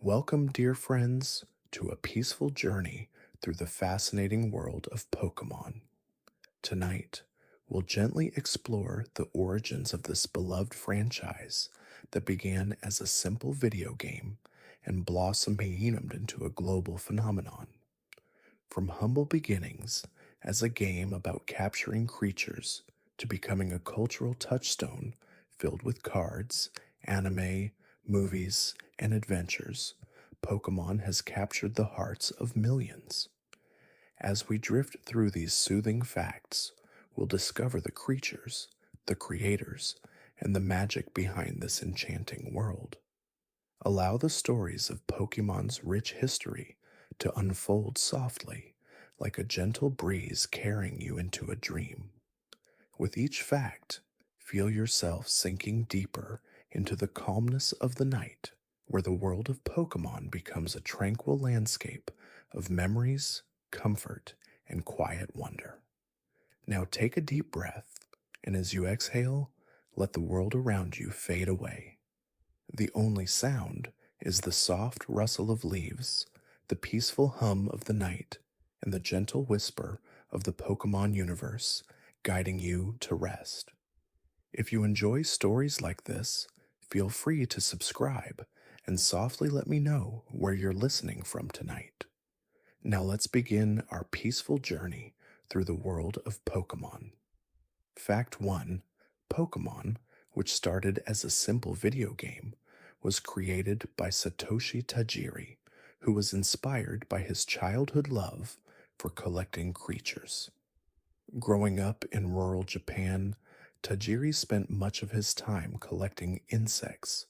Welcome, dear friends, to a peaceful journey through the fascinating world of Pokemon. Tonight, we'll gently explore the origins of this beloved franchise that began as a simple video game and blossomed into a global phenomenon. From humble beginnings as a game about capturing creatures to becoming a cultural touchstone filled with cards, anime, movies, and adventures, Pokemon has captured the hearts of millions. As we drift through these soothing facts, we'll discover the creatures, the creators, and the magic behind this enchanting world. Allow the stories of Pokemon's rich history to unfold softly, like a gentle breeze carrying you into a dream. With each fact, feel yourself sinking deeper into the calmness of the night, where the world of Pokemon becomes a tranquil landscape of memories, comfort, and quiet wonder. Now take a deep breath, and as you exhale, let the world around you fade away. The only sound is the soft rustle of leaves, the peaceful hum of the night, and the gentle whisper of the Pokemon universe guiding you to rest. If you enjoy stories like this, feel free to subscribe and softly let me know where you're listening from tonight. Now let's begin our peaceful journey through the world of Pokemon. Fact 1: Pokemon, which started as a simple video game, was created by Satoshi Tajiri, who was inspired by his childhood love for collecting creatures. Growing up in rural Japan, Tajiri spent much of his time collecting insects,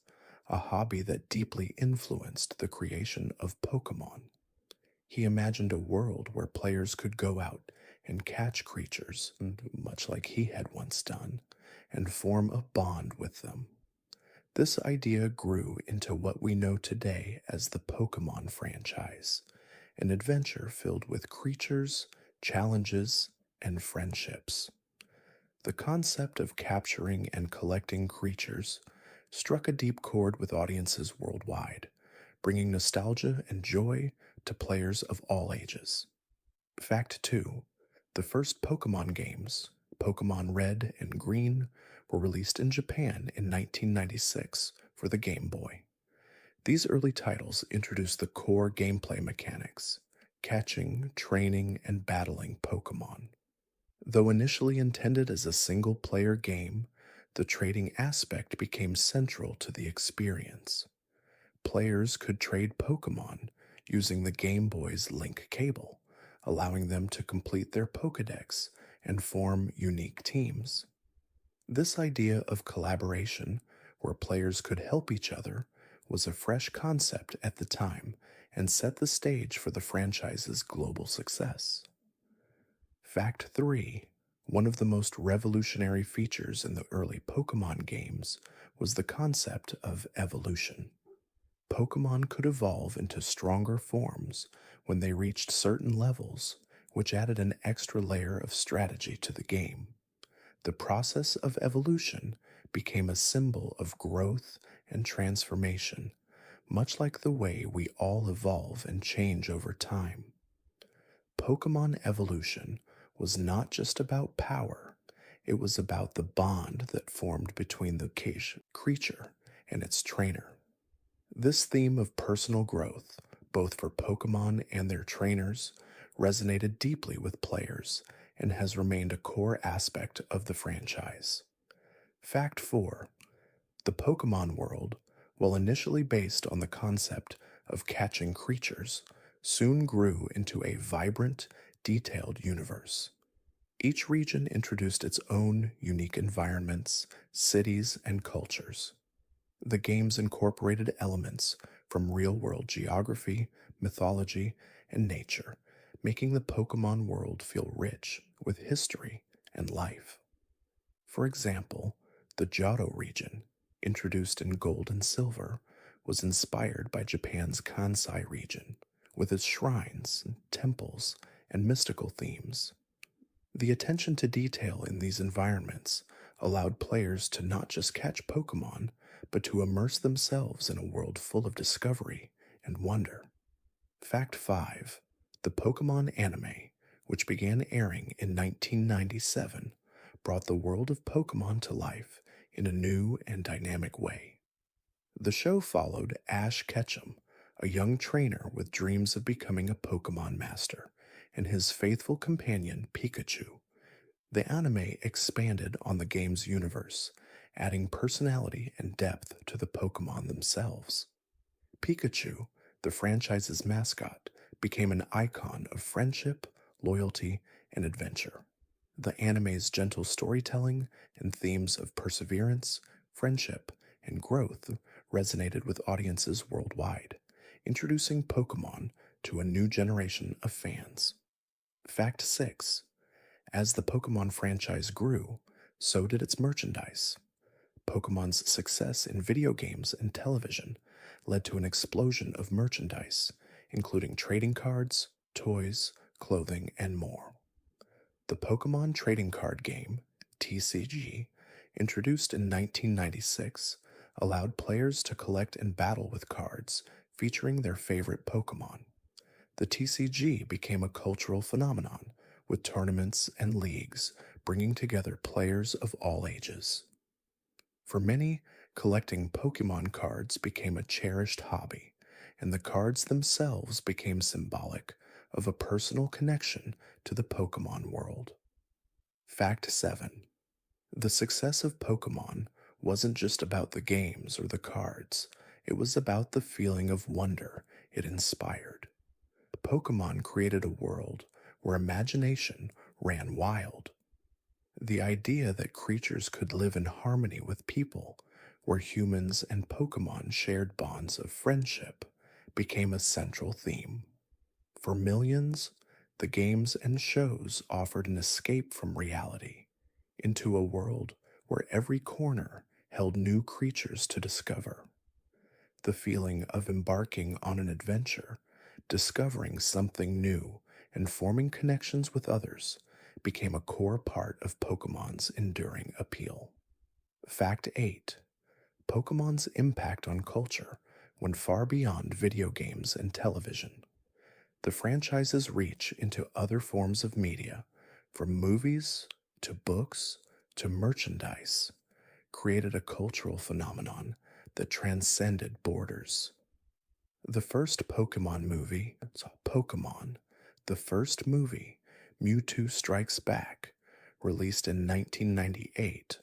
a hobby that deeply influenced the creation of Pokemon. He imagined a world where players could go out and catch creatures, much like he had once done, and form a bond with them. This idea grew into what we know today as the Pokemon franchise, an adventure filled with creatures, challenges, and friendships. The concept of capturing and collecting creatures struck a deep chord with audiences worldwide, bringing nostalgia and joy to players of all ages. Fact 2: the first Pokemon games, Pokemon Red and Green, were released in Japan in 1996 for the Game Boy. These early titles introduced the core gameplay mechanics: catching, training, and battling Pokemon. Though initially intended as a single-player game, the trading aspect became central to the experience. Players could trade Pokemon using the Game Boy's link cable, allowing them to complete their Pokédex and form unique teams. This idea of collaboration, where players could help each other, was a fresh concept at the time and set the stage for the franchise's global success. Fact 3: one of the most revolutionary features in the early Pokemon games was the concept of evolution. Pokemon could evolve into stronger forms when they reached certain levels, which added an extra layer of strategy to the game. The process of evolution became a symbol of growth and transformation, much like the way we all evolve and change over time. Pokemon evolution was not just about power, it was about the bond that formed between the creature and its trainer. This theme of personal growth, both for Pokemon and their trainers, resonated deeply with players and has remained a core aspect of the franchise. Fact 4: the Pokemon world, while initially based on the concept of catching creatures, soon grew into a vibrant, detailed universe. Each region introduced its own unique environments, cities, and cultures. The games incorporated elements from real-world geography, mythology, and nature, making the Pokemon world feel rich with history and life. For example, the Johto region, introduced in Gold and Silver, was inspired by Japan's Kansai region, with its shrines, temples, and mystical themes. The attention to detail in these environments allowed players to not just catch Pokemon, but to immerse themselves in a world full of discovery and wonder. Fact 5. The Pokemon anime, which began airing in 1997, brought the world of Pokemon to life in a new and dynamic way. The show followed Ash Ketchum, a young trainer with dreams of becoming a Pokemon master, and his faithful companion Pikachu. The anime expanded on the game's universe, adding personality and depth to the Pokemon themselves. Pikachu, the franchise's mascot, became an icon of friendship, loyalty, and adventure. The anime's gentle storytelling and themes of perseverance, friendship, and growth resonated with audiences worldwide, introducing Pokemon to a new generation of fans. Fact 6. As the Pokemon franchise grew, so did its merchandise. Pokemon's success in video games and television led to an explosion of merchandise, including trading cards, toys, clothing, and more. The Pokemon Trading Card Game, TCG, introduced in 1996, allowed players to collect and battle with cards featuring their favorite Pokemon. The TCG became a cultural phenomenon, with tournaments and leagues bringing together players of all ages. For many, collecting Pokemon cards became a cherished hobby, and the cards themselves became symbolic of a personal connection to the Pokemon world. Fact 7. The success of Pokemon wasn't just about the games or the cards, it was about the feeling of wonder it inspired. Pokemon created a world where imagination ran wild. The idea that creatures could live in harmony with people, where humans and Pokemon shared bonds of friendship, became a central theme. For millions, the games and shows offered an escape from reality into a world where every corner held new creatures to discover. The feeling of embarking on an adventure, discovering something new, and forming connections with others became a core part of Pokemon's enduring appeal. Fact 8. Pokemon's impact on culture went far beyond video games and television. The franchise's reach into other forms of media, from movies to books to merchandise, created a cultural phenomenon that transcended borders. The first Pokemon movie, Pokémon, the first movie, Mewtwo Strikes Back, released in 1998,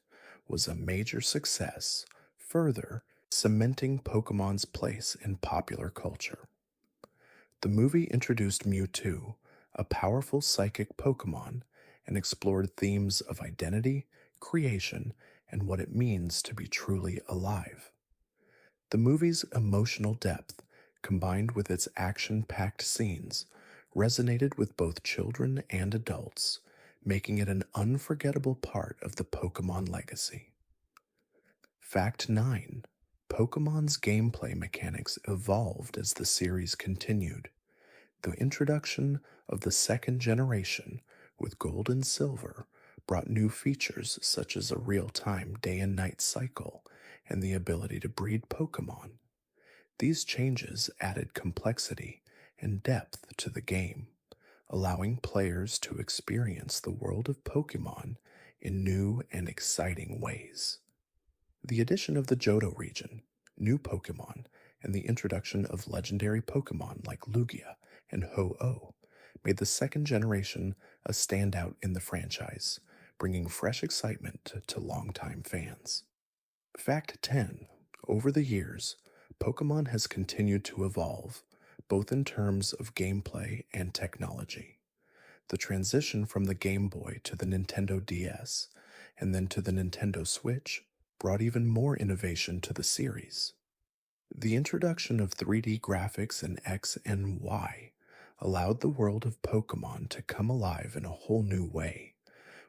was a major success, further cementing Pokemon's place in popular culture. The movie introduced Mewtwo, a powerful psychic Pokemon, and explored themes of identity, creation, and what it means to be truly alive. The movie's emotional depth, combined with its action-packed scenes, resonated with both children and adults, making it an unforgettable part of the Pokemon legacy. Fact 9. Pokemon's gameplay mechanics evolved as the series continued. The introduction of the second generation, with Gold and Silver, brought new features such as a real-time day and night cycle and the ability to breed Pokemon. These changes added complexity and depth to the game, allowing players to experience the world of Pokemon in new and exciting ways. The addition of the Johto region, new Pokemon, and the introduction of legendary Pokemon like Lugia and Ho-Oh made the second generation a standout in the franchise, bringing fresh excitement to longtime fans. Fact 10. Over the years, Pokemon has continued to evolve, both in terms of gameplay and technology. The transition from the Game Boy to the Nintendo DS, and then to the Nintendo Switch, brought even more innovation to the series. The introduction of 3D graphics in X and Y allowed the world of Pokemon to come alive in a whole new way,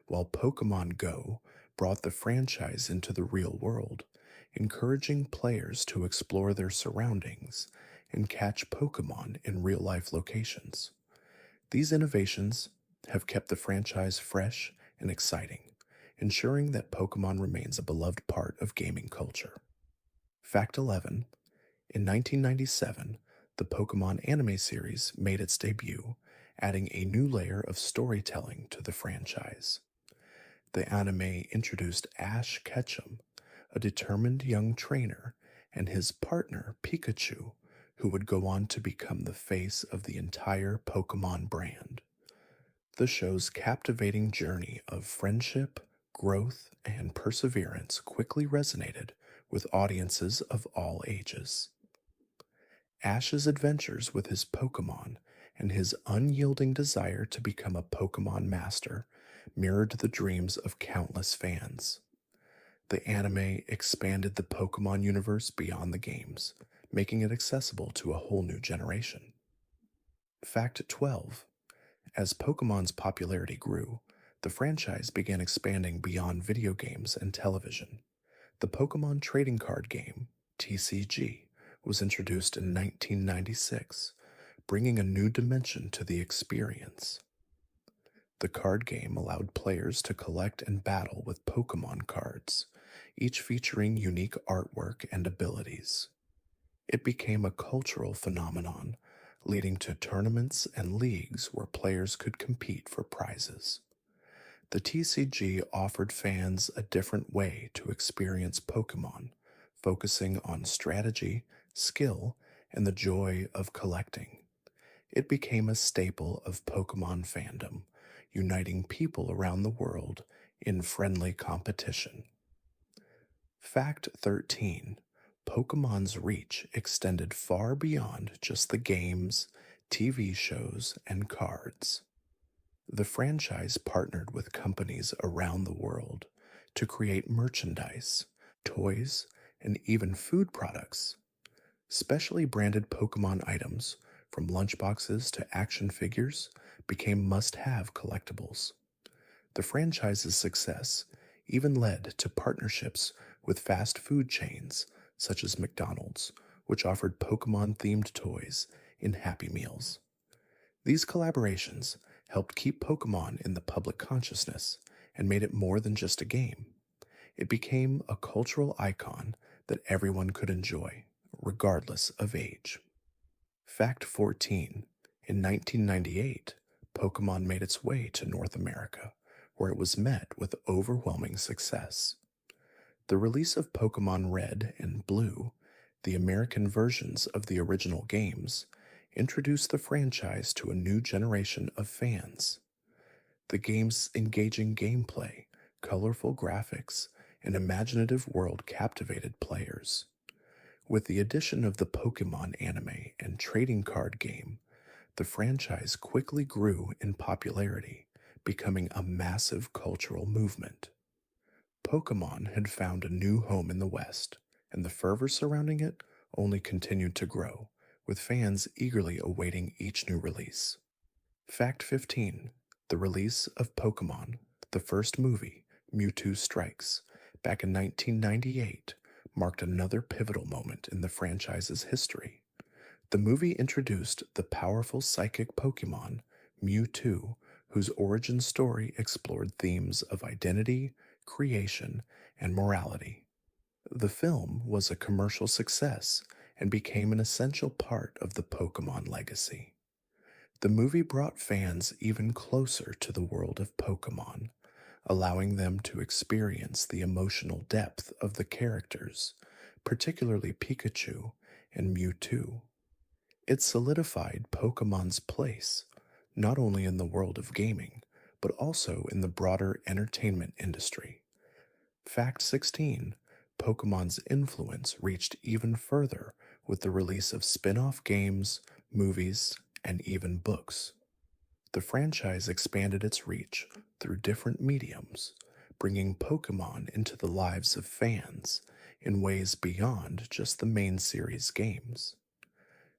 while Pokemon Go brought the franchise into the real world, encouraging players to explore their surroundings and catch Pokemon in real-life locations. These innovations have kept the franchise fresh and exciting, ensuring that Pokemon remains a beloved part of gaming culture. Fact 11. In 1997, The Pokemon anime series made its debut, adding a new layer of storytelling to the franchise. The anime introduced Ash Ketchum, a determined young trainer, and his partner Pikachu, who would go on to become the face of the entire Pokemon brand. The show's captivating journey of friendship, growth, and perseverance quickly resonated with audiences of all ages. Ash's adventures with his Pokemon and his unyielding desire to become a Pokemon master mirrored the dreams of countless fans. The anime expanded the Pokemon universe beyond the games, making it accessible to a whole new generation. Fact 12. As Pokemon's popularity grew, the franchise began expanding beyond video games and television. The Pokemon trading card game, TCG, was introduced in 1996, bringing a new dimension to the experience. The card game allowed players to collect and battle with Pokemon cards, each featuring unique artwork and abilities. It became a cultural phenomenon, leading to tournaments and leagues where players could compete for prizes. The TCG offered fans a different way to experience Pokemon, focusing on strategy, skill, and the joy of collecting. It became a staple of Pokemon fandom, uniting people around the world in friendly competition. Fact 13. Pokemon's reach extended far beyond just the games, TV shows, and cards. The franchise partnered with companies around the world to create merchandise, toys, and even food products. Specially branded Pokemon items, from lunchboxes to action figures, became must have collectibles. The franchise's success even led to partnerships with fast food chains such as McDonald's, which offered Pokemon themed toys in Happy Meals. These collaborations helped keep Pokemon in the public consciousness and made it more than just a game. It became a cultural icon that everyone could enjoy, regardless of age. Fact 14. In 1998, Pokemon made its way to North America, where it was met with overwhelming success. The release of Pokemon Red and Blue, the American versions of the original games, introduced the franchise to a new generation of fans. The game's engaging gameplay, colorful graphics, and imaginative world captivated players. With the addition of the Pokemon anime and trading card game, the franchise quickly grew in popularity, becoming a massive cultural movement. Pokemon had found a new home in the West, and the fervor surrounding it only continued to grow, with fans eagerly awaiting each new release. Fact 15. The release of Pokemon, the first movie, Mewtwo Strikes, back in 1998, marked another pivotal moment in the franchise's history. The movie introduced the powerful psychic Pokemon, Mewtwo, whose origin story explored themes of identity, creation, and morality. The film was a commercial success and became an essential part of the Pokemon legacy. The movie brought fans even closer to the world of Pokemon, allowing them to experience the emotional depth of the characters, particularly Pikachu and Mewtwo. It solidified Pokemon's place, not only in the world of gaming, but also in the broader entertainment industry. Fact 16. Pokemon's influence reached even further with the release of spin-off games, movies, and even books. The franchise expanded its reach through different mediums, bringing Pokemon into the lives of fans in ways beyond just the main series games.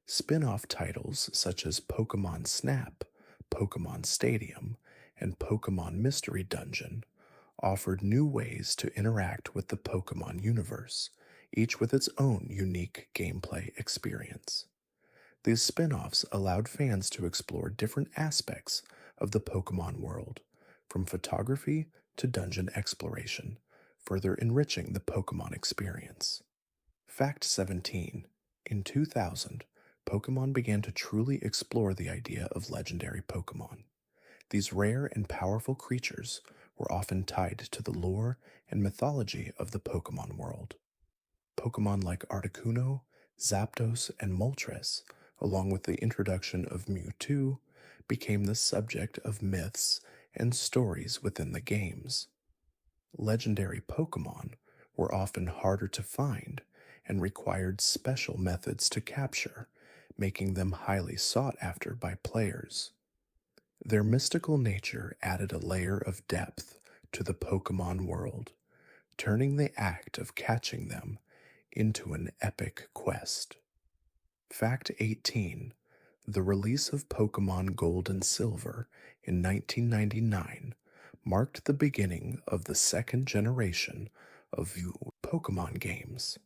Spin-off titles such as Pokemon Snap, Pokemon Stadium, and Pokemon Mystery Dungeon offered new ways to interact with the Pokemon universe, each with its own unique gameplay experience. These spin-offs allowed fans to explore different aspects of the Pokemon world, from photography to dungeon exploration, further enriching the Pokemon experience. Fact 17. In 2000, Pokemon began to truly explore the idea of legendary Pokemon. These rare and powerful creatures were often tied to the lore and mythology of the Pokemon world. Pokemon like Articuno, Zapdos, and Moltres, along with the introduction of Mewtwo, became the subject of myths and stories within the games. Legendary Pokemon were often harder to find and required special methods to capture, making them highly sought after by players. Their mystical nature added a layer of depth to the Pokemon world, turning the act of catching them into an epic quest. Fact 18: the release of Pokemon Gold and Silver in 1999 marked the beginning of the second generation of Pokemon games.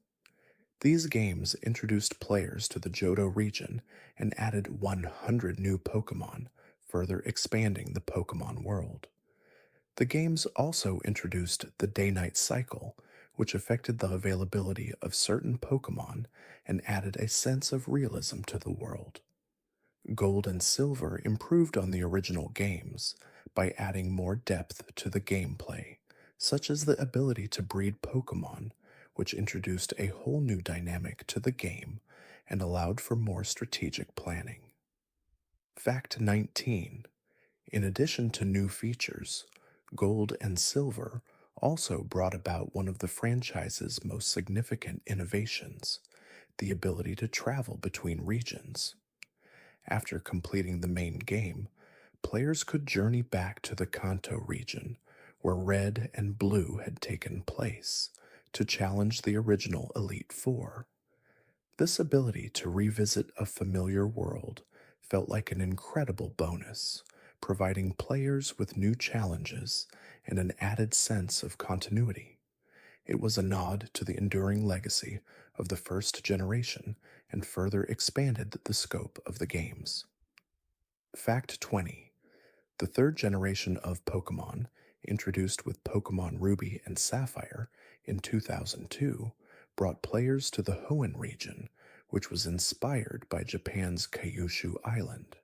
These games introduced players to the Johto region and added 100 new Pokemon, further expanding the Pokemon world. The games also introduced the day-night cycle, which affected the availability of certain Pokemon and added a sense of realism to the world. Gold and Silver improved on the original games by adding more depth to the gameplay, such as the ability to breed Pokemon, which introduced a whole new dynamic to the game and allowed for more strategic planning. Fact 19: in addition to new features, Gold and Silver also brought about one of the franchise's most significant innovations: the ability to travel between regions. After completing the main game, players could journey back to the Kanto region, where Red and Blue had taken place, to challenge the original Elite Four. This ability to revisit a familiar world felt like an incredible bonus, providing players with new challenges and an added sense of continuity. It was a nod to the enduring legacy of the first generation and further expanded the scope of the games. Fact 20: the third generation of Pokemon, introduced with Pokemon Ruby and Sapphire in 2002, brought players to the Hoenn region, which was inspired by Japan's Kyushu Island.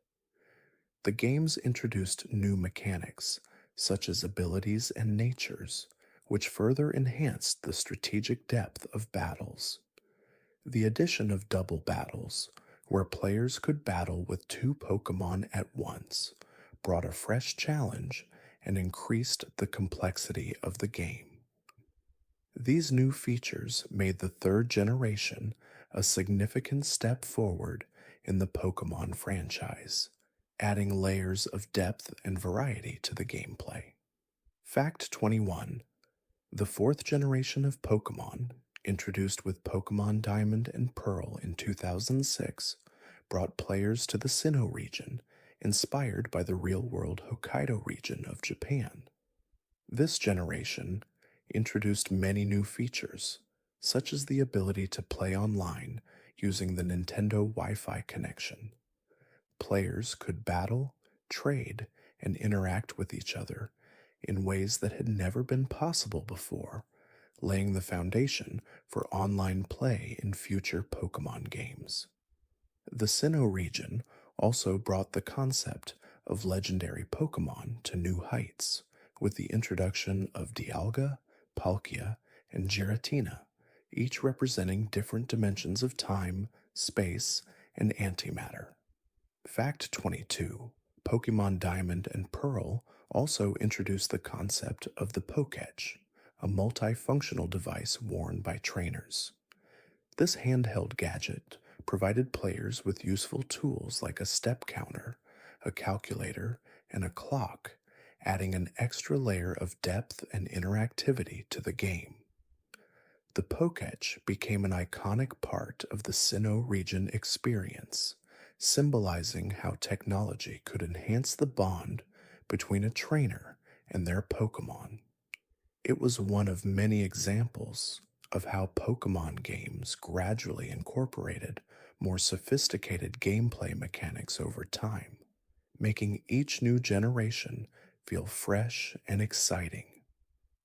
The games introduced new mechanics, such as abilities and natures, which further enhanced the strategic depth of battles. The addition of double battles, where players could battle with two Pokemon at once, brought a fresh challenge and increased the complexity of the game. These new features made the third generation a significant step forward in the Pokemon franchise, adding layers of depth and variety to the gameplay. Fact 21: the fourth generation of Pokemon, introduced with Pokemon Diamond and Pearl in 2006, brought players to the Sinnoh region, inspired by the real-world Hokkaido region of Japan. This generation introduced many new features, such as the ability to play online using the Nintendo Wi-Fi connection. Players could battle, trade, and interact with each other in ways that had never been possible before, laying the foundation for online play in future Pokemon games. The Sinnoh region also brought the concept of legendary Pokemon to new heights, with the introduction of Dialga, Palkia, and Giratina, each representing different dimensions of time, space, and antimatter. Fact 22: Pokemon Diamond and Pearl also introduced the concept of the Pokétch, a multifunctional device worn by trainers. This handheld gadget provided players with useful tools like a step counter, a calculator, and a clock, adding an extra layer of depth and interactivity to the game. The Pokétch became an iconic part of the Sinnoh region experience, symbolizing how technology could enhance the bond between a trainer and their Pokemon. It was one of many examples of how Pokemon games gradually incorporated more sophisticated gameplay mechanics over time, making each new generation feel fresh and exciting.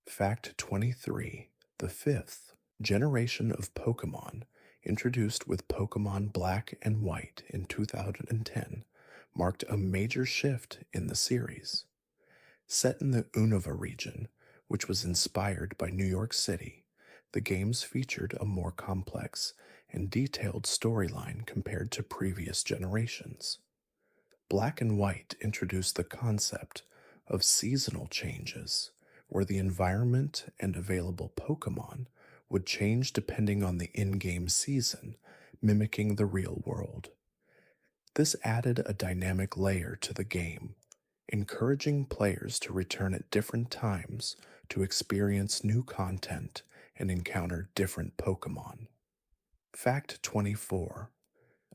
Fact 23: the fifth generation of Pokemon introduced with Pokemon Black and White in 2010, marked a major shift in the series. Set in the Unova region, which was inspired by New York City, the games featured a more complex and detailed storyline compared to previous generations. Black and White introduced the concept of seasonal changes, where the environment and available Pokemon would change depending on the in game season, mimicking the real world. This added a dynamic layer to the game, encouraging players to return at different times to experience new content and encounter different Pokemon. Fact 24.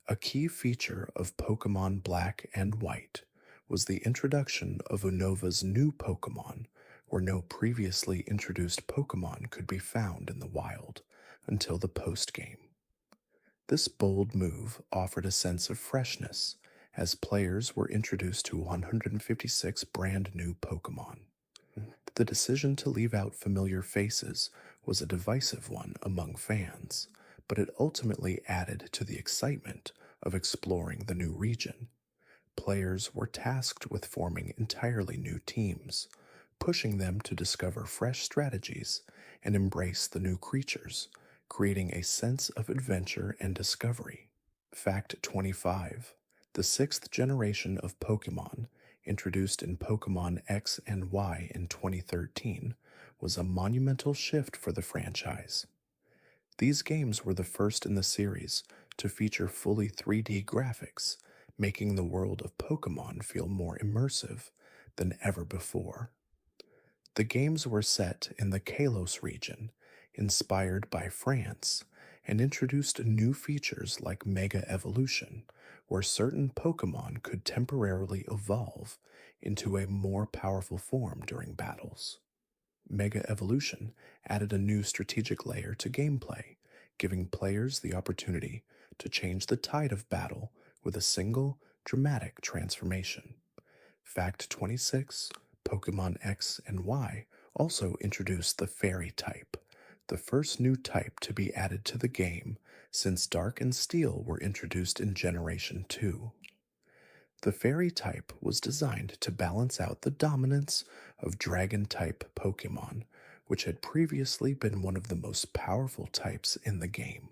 A key feature of Pokemon Black and White was the introduction of Unova's new Pokemon, where no previously introduced Pokemon could be found in the wild until the post-game. This bold move offered a sense of freshness as players were introduced to 156 brand new Pokemon. The decision to leave out familiar faces was a divisive one among fans, but it ultimately added to the excitement of exploring the new region. Players were tasked with forming entirely new teams, pushing them to discover fresh strategies and embrace the new creatures, creating a sense of adventure and discovery. Fact 25. The sixth generation of Pokemon, introduced in Pokemon X and Y in 2013, was a monumental shift for the franchise. These games were the first in the series to feature fully 3D graphics, making the world of Pokemon feel more immersive than ever before. The games were set in the Kalos region, inspired by France, and introduced new features like Mega Evolution, where certain Pokemon could temporarily evolve into a more powerful form during battles. Mega Evolution added a new strategic layer to gameplay, giving players the opportunity to change the tide of battle with a single, dramatic transformation. Fact 26. Pokemon X and Y also introduced the Fairy type, the first new type to be added to the game since Dark and Steel were introduced in Generation 2. The Fairy type was designed to balance out the dominance of Dragon type Pokemon, which had previously been one of the most powerful types in the game.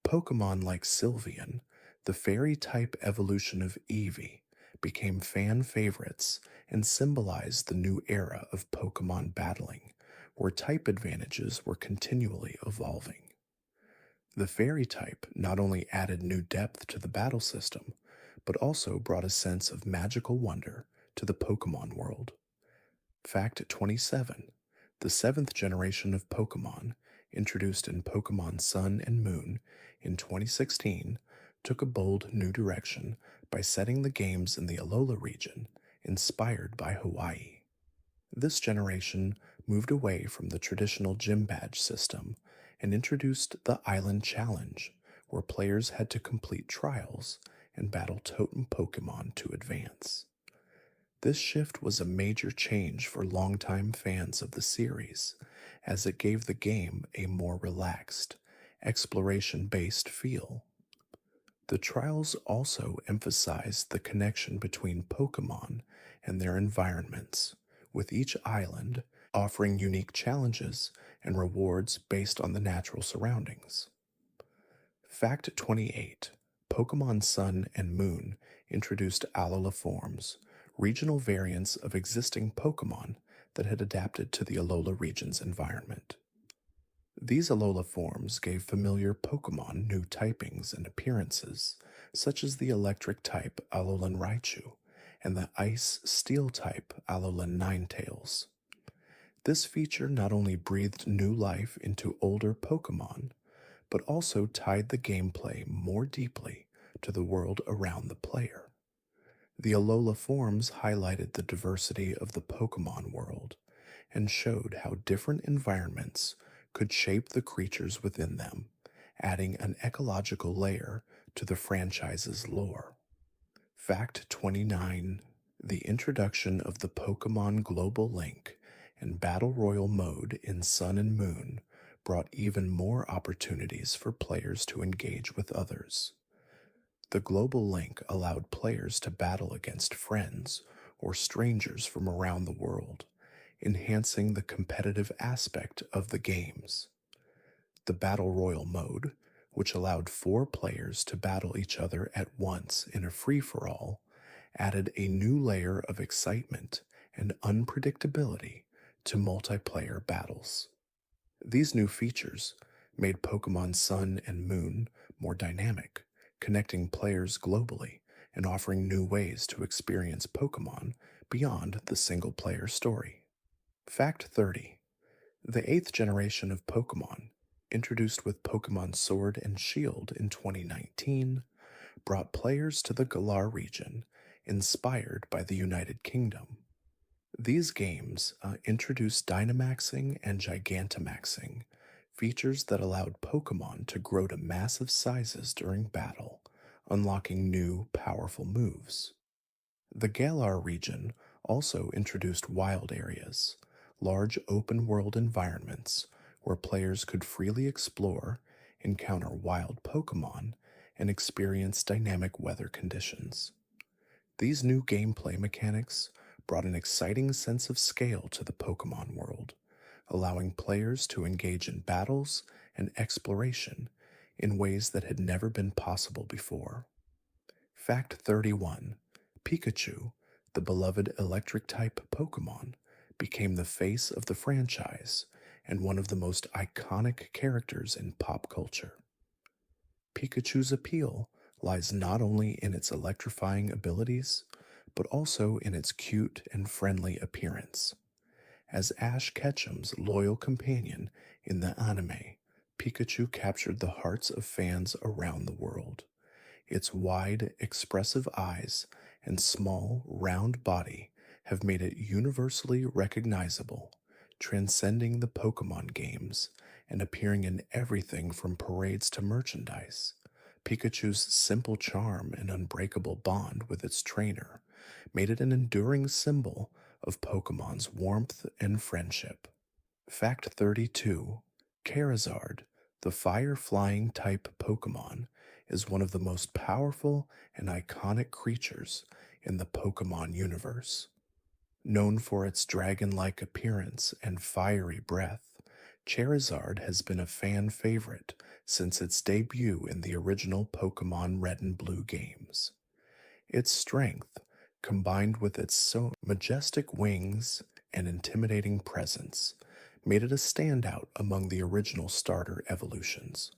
Pokemon like Sylveon, the Fairy type evolution of Eevee, became fan favorites and symbolized the new era of Pokemon battling, where type advantages were continually evolving. The Fairy type not only added new depth to the battle system, but also brought a sense of magical wonder to the Pokemon world. Fact 27. The seventh generation of Pokemon, introduced in Pokemon Sun and Moon in 2016, took a bold new direction by setting the games in the Alola region, inspired by Hawaii. This generation moved away from the traditional gym badge system and introduced the Island Challenge, where players had to complete trials and battle totem Pokemon to advance. This shift was a major change for longtime fans of the series, as it gave the game a more relaxed, exploration-based feel. The trials also emphasized the connection between Pokemon and their environments, with each island offering unique challenges and rewards based on the natural surroundings. Fact 28. Pokemon Sun and Moon introduced Alola forms, regional variants of existing Pokemon that had adapted to the Alola region's environment. These Alola forms gave familiar Pokemon new typings and appearances, such as the electric type Alolan Raichu and the ice steel type Alolan Ninetales. This feature not only breathed new life into older Pokemon, but also tied the gameplay more deeply to the world around the player. The Alola forms highlighted the diversity of the Pokemon world and showed how different environments could shape the creatures within them, adding an ecological layer to the franchise's lore. Fact 29. The introduction of the Pokemon Global Link and Battle Royale mode in Sun and Moon brought even more opportunities for players to engage with others. The global link allowed players to battle against friends or strangers from around the world, enhancing the competitive aspect of the games. The Battle Royal mode, which allowed four players to battle each other at once in a free for all, added a new layer of excitement and unpredictability to multiplayer battles. These new features made Pokemon Sun and Moon more dynamic, connecting players globally and offering new ways to experience Pokemon beyond the single player story. Fact 30. The eighth generation of Pokemon, introduced with Pokemon Sword and Shield in 2019, brought players to the Galar region inspired by the United Kingdom. These games introduced Dynamaxing and Gigantamaxing, features that allowed Pokemon to grow to massive sizes during battle, unlocking new, powerful moves. The Galar region also introduced wild areas, large open world environments where players could freely explore, encounter wild Pokemon, and experience dynamic weather conditions. These new gameplay mechanics brought an exciting sense of scale to the Pokemon world, allowing players to engage in battles and exploration in ways that had never been possible before. Fact 31. Pikachu, the beloved electric type Pokemon, became the face of the franchise and one of the most iconic characters in pop culture. Pikachu's appeal lies not only in its electrifying abilities, but also in its cute and friendly appearance. As Ash Ketchum's loyal companion in the anime, Pikachu captured the hearts of fans around the world. Its wide, expressive eyes and small, round body have made it universally recognizable, transcending the Pokemon games and appearing in everything from parades to merchandise. Pikachu's simple charm and unbreakable bond with its trainer made it an enduring symbol of Pokemon's warmth and friendship. Fact 32. Charizard, the fire-flying type Pokemon, is one of the most powerful and iconic creatures in the Pokemon universe. Known for its dragon-like appearance and fiery breath, Charizard has been a fan favorite since its debut in the original Pokemon Red and Blue games. Its strength, combined with its so majestic wings and intimidating presence, made it a standout among the original starter evolutions.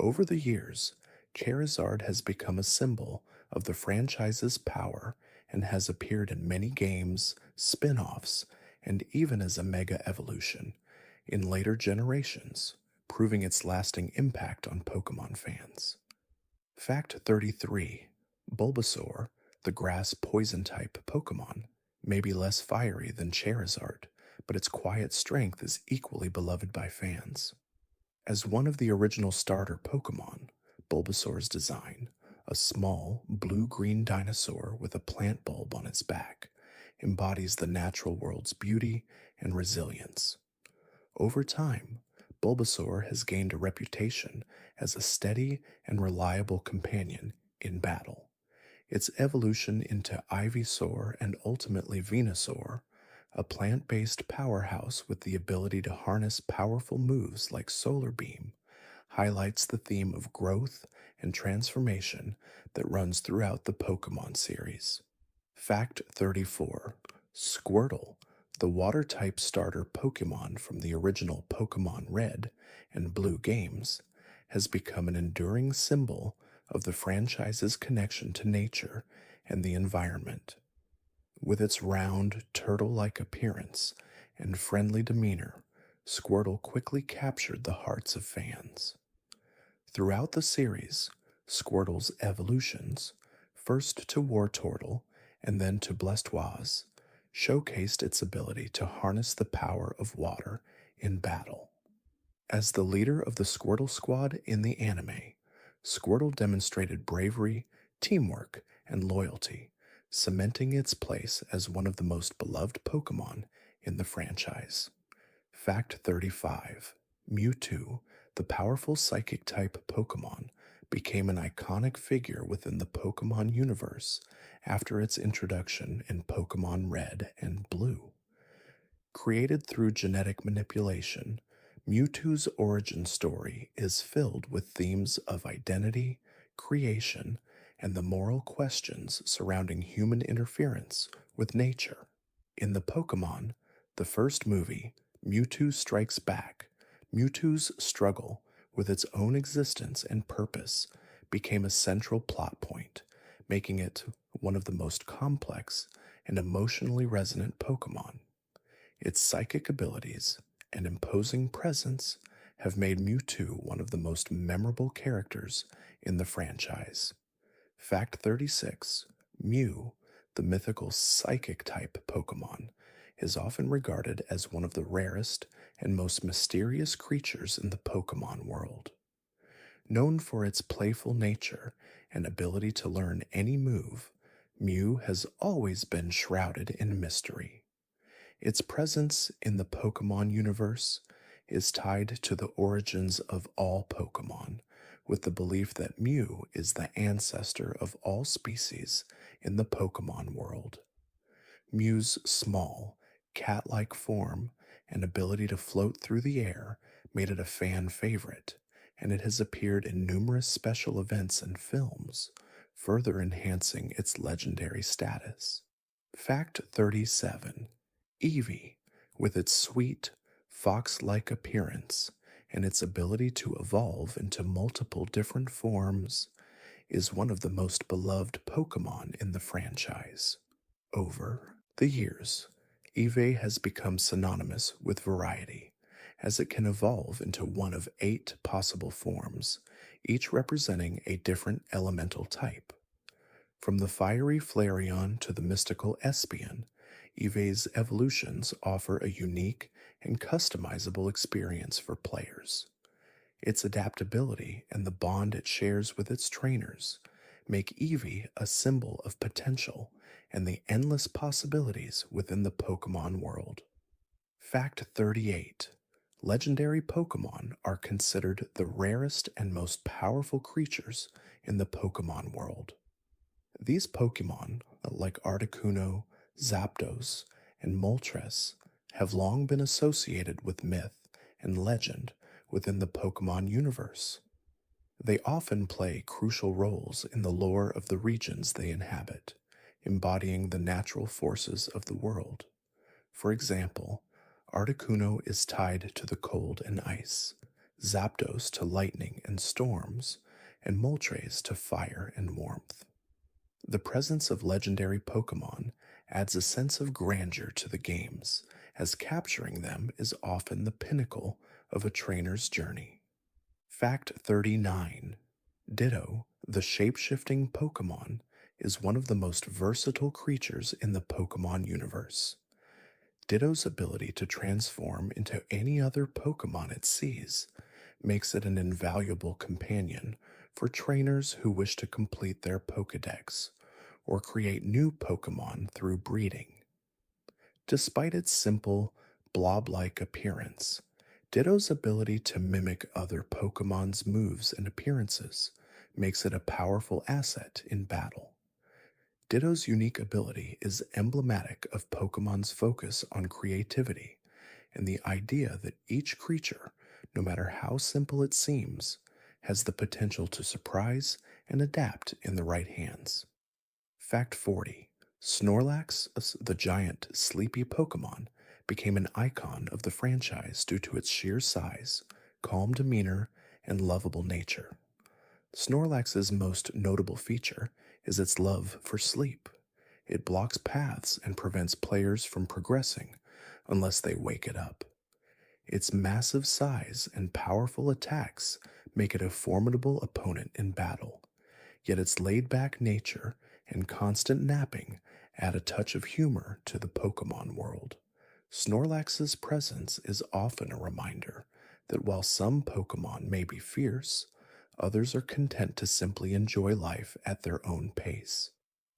Over the years, Charizard has become a symbol of the franchise's power and has appeared in many games, spin-offs, and even as a mega evolution in later generations, proving its lasting impact on Pokemon fans. Fact 33. Bulbasaur, the grass poison type Pokemon, may be less fiery than Charizard, but its quiet strength is equally beloved by fans. As one of the original starter Pokemon, Bulbasaur's design, a small, blue-green dinosaur with a plant bulb on its back, embodies the natural world's beauty and resilience. Over time, Bulbasaur has gained a reputation as a steady and reliable companion in battle. Its evolution into Ivysaur and ultimately Venusaur, a plant-based powerhouse with the ability to harness powerful moves like Solar Beam, highlights the theme of growth and transformation that runs throughout the Pokemon series. Fact 34. Squirtle, the water-type starter Pokemon from the original Pokemon Red and Blue games, has become an enduring symbol of the franchise's connection to nature and the environment. With its round, turtle-like appearance and friendly demeanor, Squirtle quickly captured the hearts of fans. Throughout the series, Squirtle's evolutions, first to Wartortle and then to Blastoise, showcased its ability to harness the power of water in battle. As the leader of the Squirtle Squad in the anime, Squirtle demonstrated bravery, teamwork, and loyalty, cementing its place as one of the most beloved Pokemon in the franchise. Fact 35. Mewtwo, the powerful psychic type Pokemon, became an iconic figure within the Pokemon universe after its introduction in Pokemon Red and Blue. Created through genetic manipulation, Mewtwo's origin story is filled with themes of identity, creation, and the moral questions surrounding human interference with nature. In the Pokemon, the first movie, Mewtwo Strikes Back, Mewtwo's struggle with its own existence and purpose became a central plot point, making it one of the most complex and emotionally resonant Pokemon. Its psychic abilities and imposing presence have made Mewtwo one of the most memorable characters in the franchise. Fact 36: Mew, the mythical psychic type Pokemon, is often regarded as one of the rarest and most mysterious creatures in the Pokemon world. Known for its playful nature and ability to learn any move, Mew has always been shrouded in mystery. Its presence in the Pokemon universe is tied to the origins of all Pokemon, with the belief that Mew is the ancestor of all species in the Pokemon world. Mew's small, cat like form and ability to float through the air made it a fan favorite, and it has appeared in numerous special events and films, further enhancing its legendary status. Fact 37: Eevee, with its sweet, fox like appearance and its ability to evolve into multiple different forms, is one of the most beloved Pokemon in the franchise. Over the years, Eevee has become synonymous with variety, as it can evolve into one of 8 possible forms, each representing a different elemental type. From the fiery Flareon to the mystical Espion, Eevee's evolutions offer a unique and customizable experience for players. Its adaptability and the bond it shares with its trainers make Eevee a symbol of potential and the endless possibilities within the Pokemon world. Fact 38: Legendary Pokemon are considered the rarest and most powerful creatures in the Pokemon world. These Pokemon, like Articuno, Zapdos, and Moltres, have long been associated with myth and legend within the Pokemon universe. They often play crucial roles in the lore of the regions they inhabit, embodying the natural forces of the world. For example, Articuno is tied to the cold and ice, Zapdos to lightning and storms, and Moltres to fire and warmth. The presence of legendary Pokemon adds a sense of grandeur to the games, as capturing them is often the pinnacle of a trainer's journey. Fact 39: Ditto, the shape-shifting Pokemon, is one of the most versatile creatures in the Pokemon universe. Ditto's ability to transform into any other Pokemon it sees makes it an invaluable companion for trainers who wish to complete their Pokedex or create new Pokemon through breeding. Despite its simple, blob like appearance, Ditto's ability to mimic other Pokemon's moves and appearances makes it a powerful asset in battle. Ditto's unique ability is emblematic of Pokemon's focus on creativity and the idea that each creature, no matter how simple it seems, has the potential to surprise and adapt in the right hands. Fact 40: Snorlax, the giant, sleepy Pokemon, became an icon of the franchise due to its sheer size, calm demeanor, and lovable nature. Snorlax's most notable feature is its love for sleep. It blocks paths and prevents players from progressing unless they wake it up. Its massive size and powerful attacks make it a formidable opponent in battle, yet its laid-back nature and constant napping add a touch of humor to the Pokemon world. Snorlax's presence is often a reminder that while some Pokemon may be fierce, others are content to simply enjoy life at their own pace.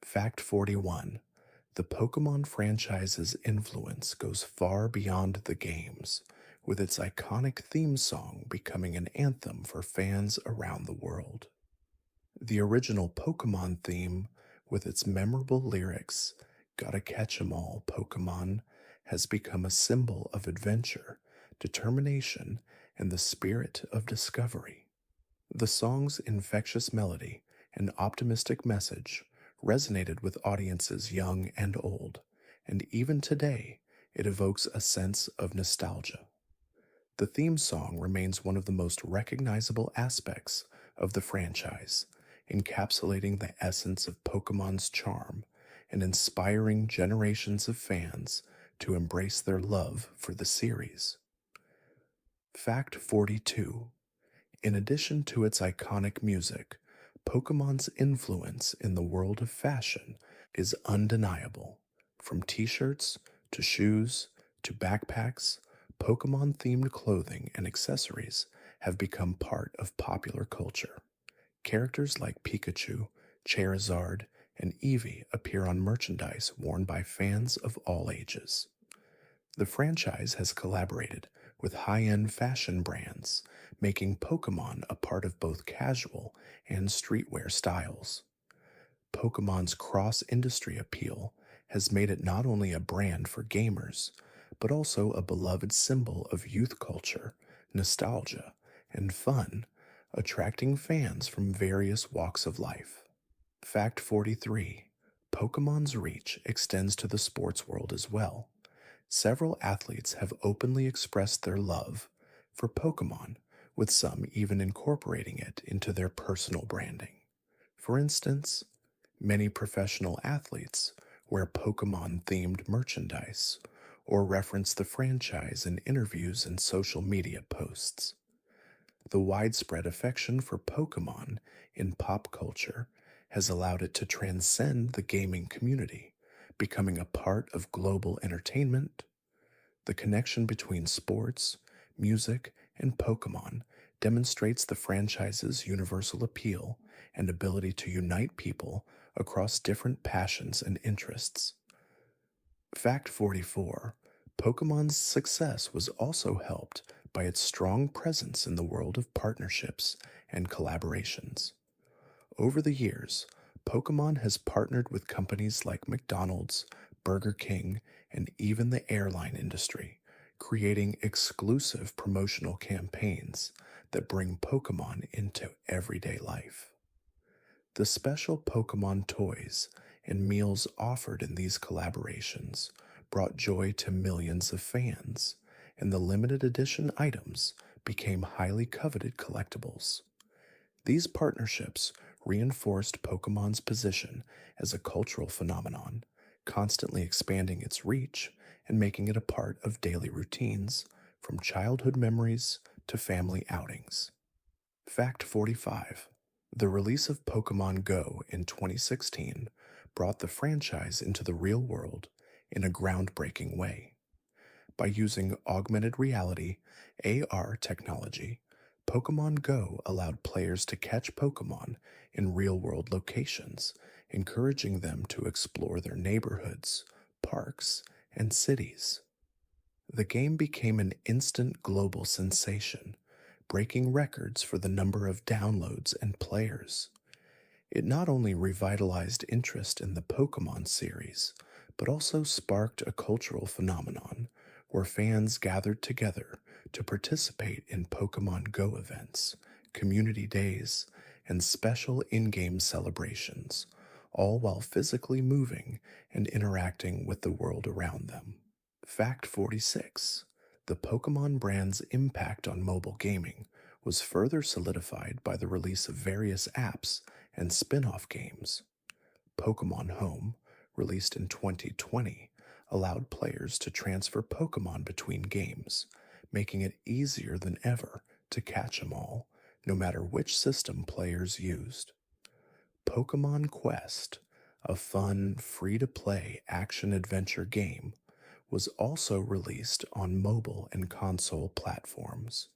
Fact 41: The Pokemon franchise's influence goes far beyond the games, with its iconic theme song becoming an anthem for fans around the world. The original Pokemon theme, with its memorable lyrics, Gotta catch 'em all, Pokemon, has become a symbol of adventure, determination, and the spirit of discovery. The song's infectious melody and optimistic message resonated with audiences young and old, and even today, it evokes a sense of nostalgia. The theme song remains one of the most recognizable aspects of the franchise, encapsulating the essence of Pokemon's charm and inspiring generations of fans to embrace their love for the series. Fact 42. In addition to its iconic music, Pokemon's influence in the world of fashion is undeniable. From t shirts to shoes to backpacks, Pokemon themed clothing and accessories have become part of popular culture. Characters like Pikachu, Charizard, and Eevee appear on merchandise worn by fans of all ages. The franchise has collaborated with high end fashion brands, making Pokemon a part of both casual and streetwear styles. Pokemon's cross industry appeal has made it not only a brand for gamers, but also a beloved symbol of youth culture, nostalgia, and fun, attracting fans from various walks of life. Fact 43. Pokemon's reach extends to the sports world as well. Several athletes have openly expressed their love for Pokemon, with some even incorporating it into their personal branding. For instance, many professional athletes wear Pokemon themed merchandise or reference the franchise in interviews and social media posts. The widespread affection for Pokemon in pop culture has allowed it to transcend the gaming community, becoming a part of global entertainment. The connection between sports, music, and Pokemon demonstrates the franchise's universal appeal and ability to unite people across different passions and interests. Fact 44. Pokemon's success was also helped by its strong presence in the world of partnerships and collaborations. Over the years, Pokemon has partnered with companies like McDonald's, Burger King, and even the airline industry, creating exclusive promotional campaigns that bring Pokemon into everyday life. The special Pokemon toys and meals offered in these collaborations brought joy to millions of fans, and the limited edition items became highly coveted collectibles. These partnerships reinforced Pokemon's position as a cultural phenomenon, constantly expanding its reach and making it a part of daily routines, from childhood memories to family outings. Fact 45. The release of Pokemon Go in 2016 brought the franchise into the real world in a groundbreaking way. By using augmented reality (AR) technology, Pokemon Go allowed players to catch Pokemon in real world locations, encouraging them to explore their neighborhoods, parks, and cities. The game became an instant global sensation, breaking records for the number of downloads and players. It not only revitalized interest in the Pokemon series, but also sparked a cultural phenomenon where fans gathered together to participate in Pokemon Go events, community days, and special in game celebrations, all while physically moving and interacting with the world around them. Fact 46. The Pokemon brand's impact on mobile gaming was further solidified by the release of various apps and spin off games. Pokemon Home, released in 2020, allowed players to transfer Pokemon between games, making it easier than ever to catch them all, no matter which system players used. Pokemon Quest, a fun, free to play action adventure game, was also released on mobile and console platforms,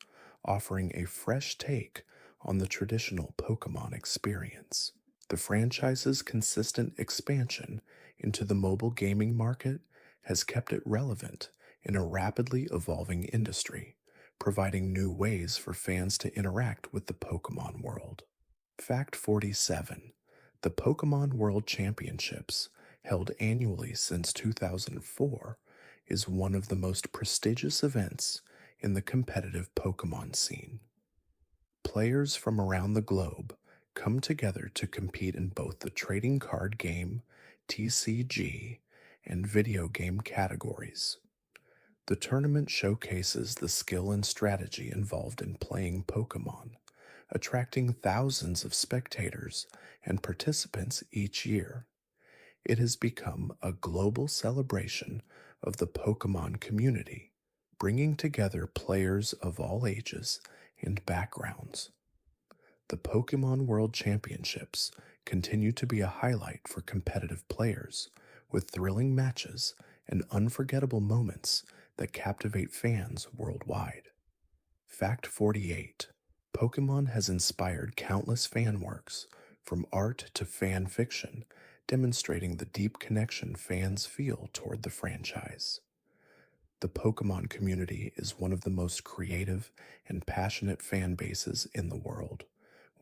offering a fresh take on the traditional Pokemon experience. The franchise's consistent expansion into the mobile gaming market has kept it relevant in a rapidly evolving industry, providing new ways for fans to interact with the Pokemon world. Fact 47: the Pokemon World Championships, held annually since 2004, is one of the most prestigious events in the competitive Pokemon scene. Players from around the globe come together to compete in both the trading card game, TCG, and video game categories. The tournament showcases the skill and strategy involved in playing Pokemon, attracting thousands of spectators and participants each year. It has become a global celebration of the Pokemon community, bringing together players of all ages and backgrounds. The Pokemon World Championships continue to be a highlight for competitive players, with thrilling matches and unforgettable moments that captivate fans worldwide. Fact 48: Pokemon has inspired countless fan works, from art to fan fiction, demonstrating the deep connection fans feel toward the franchise. The Pokemon community is one of the most creative and passionate fan bases in the world.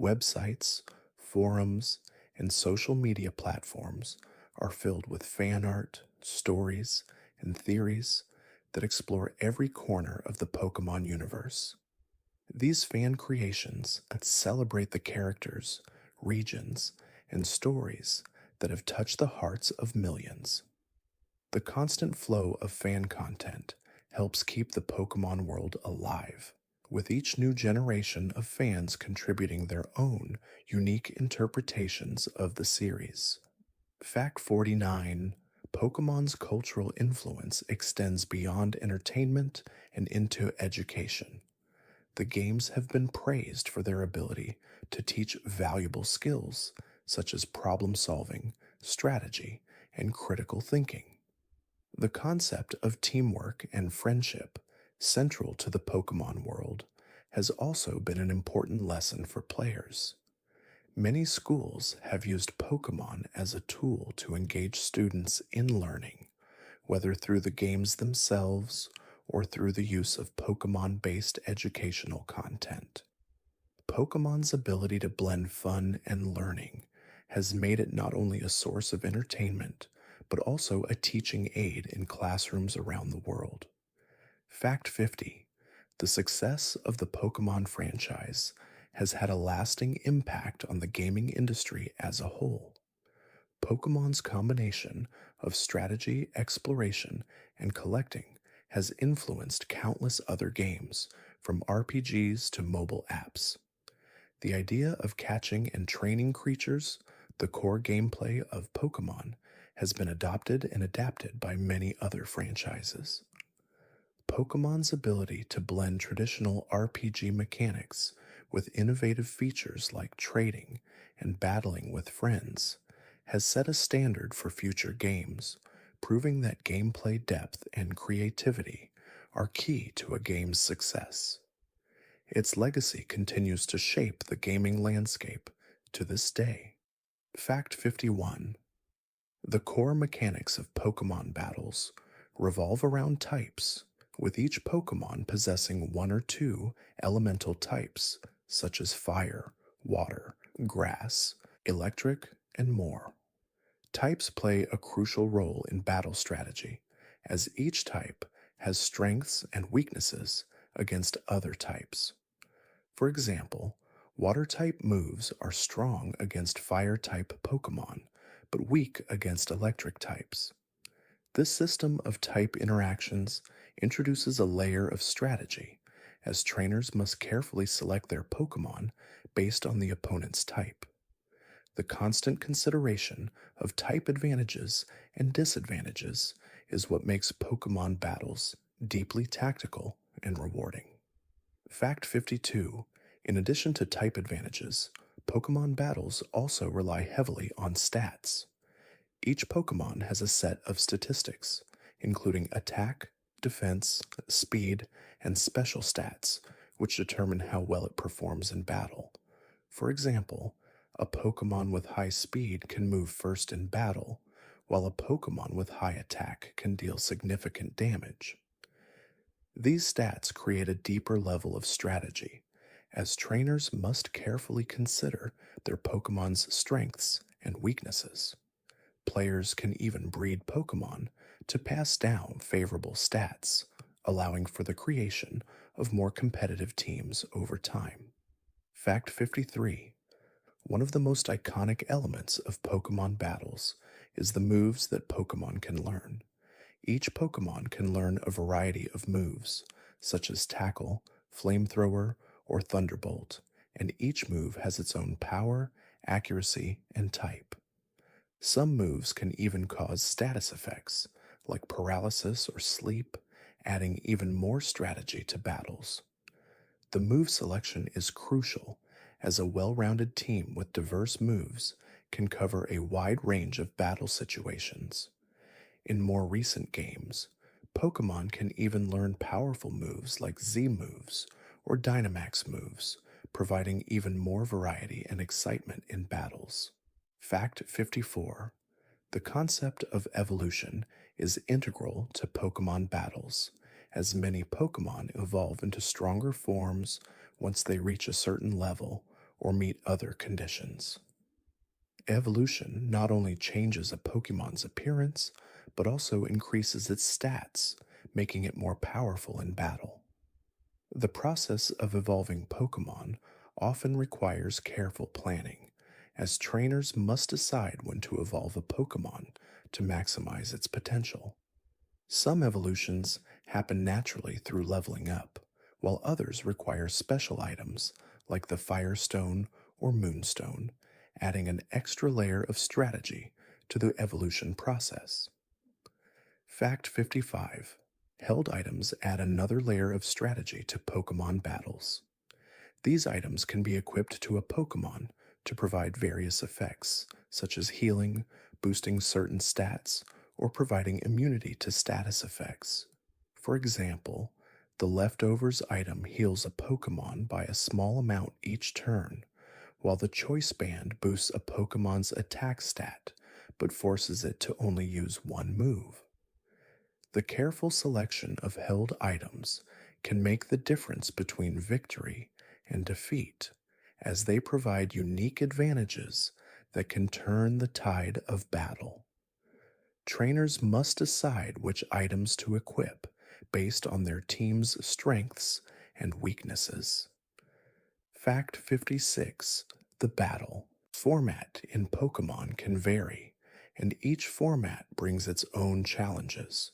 Websites, forums, and social media platforms are filled with fan art, stories, and theories that explore every corner of the Pokemon universe. These fan creations celebrate the characters, regions, and stories that have touched the hearts of millions. The constant flow of fan content helps keep the Pokemon world alive, with each new generation of fans contributing their own unique interpretations of the series. Fact 49: Pokemon's cultural influence extends beyond entertainment and into education. The games have been praised for their ability to teach valuable skills such as problem solving, strategy, and critical thinking. The concept of teamwork and friendship, central to the Pokemon world, has also been an important lesson for players. Many schools have used Pokemon as a tool to engage students in learning, whether through the games themselves or through the use of Pokemon based educational content. Pokemon's ability to blend fun and learning has made it not only a source of entertainment, but also a teaching aid in classrooms around the world. Fact 50: the success of the Pokemon franchise has had a lasting impact on the gaming industry as a whole. Pokemon's combination of strategy, exploration, and collecting has influenced countless other games, from RPGs to mobile apps. The idea of catching and training creatures, the core gameplay of Pokemon, has been adopted and adapted by many other franchises. Pokemon's ability to blend traditional RPG mechanics with innovative features like trading and battling with friends has set a standard for future games, proving that gameplay depth and creativity are key to a game's success. Its legacy continues to shape the gaming landscape to this day. Fact 51: the core mechanics of Pokemon battles revolve around types, with each Pokemon possessing one or two elemental types, such as fire, water, grass, electric, and more. Types play a crucial role in battle strategy, as each type has strengths and weaknesses against other types. For example, water-type moves are strong against fire-type Pokemon, but weak against electric types. This system of type interactions introduces a layer of strategy, as trainers must carefully select their Pokemon based on the opponent's type. The constant consideration of type advantages and disadvantages is what makes Pokemon battles deeply tactical and rewarding. Fact 52: in addition to type advantages, Pokemon battles also rely heavily on stats. Each Pokemon has a set of statistics, including attack, defense, speed, and special stats, which determine how well it performs in battle. For example, a Pokemon with high speed can move first in battle, while a Pokemon with high attack can deal significant damage. These stats create a deeper level of strategy, as trainers must carefully consider their Pokemon's strengths and weaknesses. Players can even breed Pokemon to pass down favorable stats, allowing for the creation of more competitive teams over time. Fact 53. One of the most iconic elements of Pokemon battles is the moves that Pokemon can learn. Each Pokemon can learn a variety of moves, such as Tackle, Flamethrower, or Thunderbolt, and each move has its own power, accuracy, and type. Some moves can even cause status effects, like paralysis or sleep, adding even more strategy to battles. The move selection is crucial, as a well rounded team with diverse moves can cover a wide range of battle situations. In more recent games, Pokemon can even learn powerful moves like Z moves or Dynamax moves, providing even more variety and excitement in battles. Fact 54. The concept of evolution is integral to Pokemon battles, as many Pokemon evolve into stronger forms once they reach a certain level or meet other conditions. Evolution not only changes a Pokemon's appearance, but also increases its stats, making it more powerful in battle. The process of evolving Pokemon often requires careful planning, as trainers must decide when to evolve a Pokemon to maximize its potential. Some evolutions happen naturally through leveling up, while others require special items like the Firestone or Moonstone, adding an extra layer of strategy to the evolution process. Fact 55. Held items add another layer of strategy to Pokemon battles. These items can be equipped to a Pokemon to provide various effects, such as healing, boosting certain stats, or providing immunity to status effects. For example, the Leftovers item heals a Pokemon by a small amount each turn, while the Choice Band boosts a Pokemon's attack stat but forces it to only use one move. The careful selection of held items can make the difference between victory and defeat, as they provide unique advantages that can turn the tide of battle. Trainers must decide which items to equip based on their team's strengths and weaknesses. Fact 56. The battle format in Pokemon can vary, and each format brings its own challenges.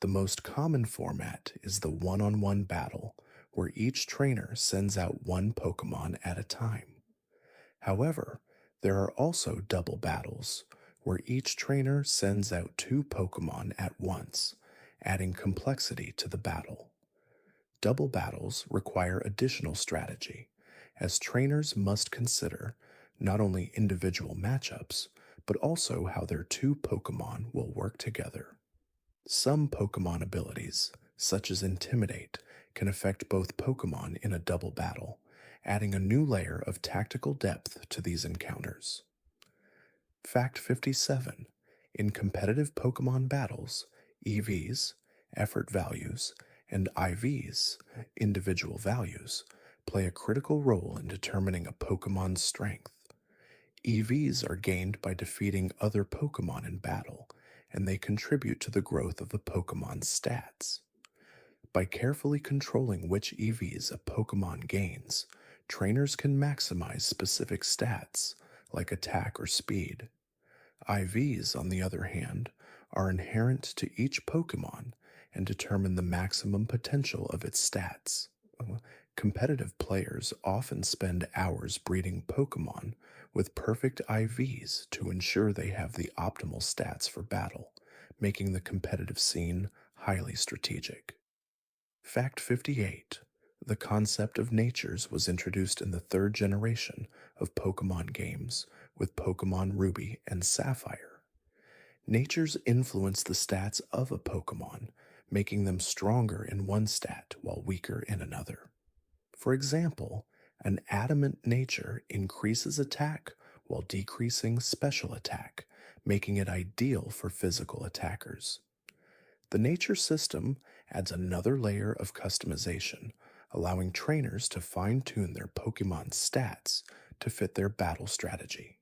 The most common format is the one-on-one battle, where each trainer sends out one Pokemon at a time. However, there are also double battles, where each trainer sends out two Pokemon at once, adding complexity to the battle. Double battles require additional strategy, as trainers must consider not only individual matchups, but also how their two Pokemon will work together. Some Pokemon abilities, such as Intimidate, can affect both Pokemon in a double battle, adding a new layer of tactical depth to these encounters. Fact 57. In competitive Pokemon battles, EVs, effort values, and IVs, individual values, play a critical role in determining a Pokemon's strength. EVs are gained by defeating other Pokemon in battle, and they contribute to the growth of a Pokemon's stats. By carefully controlling which EVs a Pokemon gains, trainers can maximize specific stats, like attack or speed. IVs, on the other hand, are inherent to each Pokemon and determine the maximum potential of its stats. Competitive players often spend hours breeding Pokemon with perfect IVs to ensure they have the optimal stats for battle, making the competitive scene highly strategic. Fact 58. The concept of natures was introduced in the third generation of Pokemon games with Pokemon Ruby and Sapphire. Natures influence the stats of a Pokemon, making them stronger in one stat while weaker in another. For example, an adamant nature increases attack while decreasing special attack, making it ideal for physical attackers. The nature system adds another layer of customization, allowing trainers to fine tune their Pokemon stats to fit their battle strategy.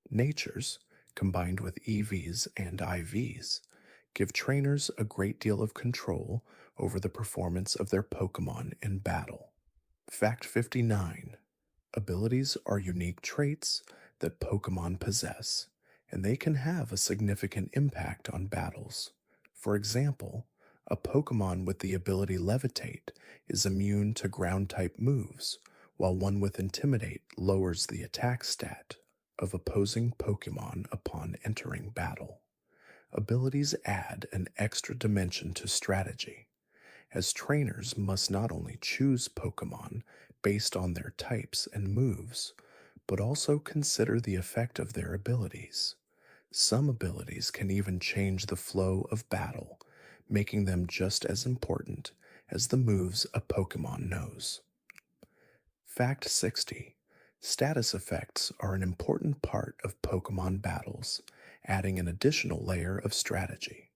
Natures, combined with EVs and IVs, give trainers a great deal of control over the performance of their Pokemon in battle. Fact 59. Abilities are unique traits that Pokemon possess, and they can have a significant impact on battles. For example, a Pokemon with the ability Levitate is immune to ground type moves, while one with Intimidate lowers the attack stat of opposing Pokemon upon entering battle. Abilities add an extra dimension to strategy, as trainers must not only choose Pokemon based on their types and moves, but also consider the effect of their abilities. Some abilities can even change the flow of battle, making them just as important as the moves a Pokemon knows. Fact 60. Status effects are an important part of Pokemon battles, adding an additional layer of strategy.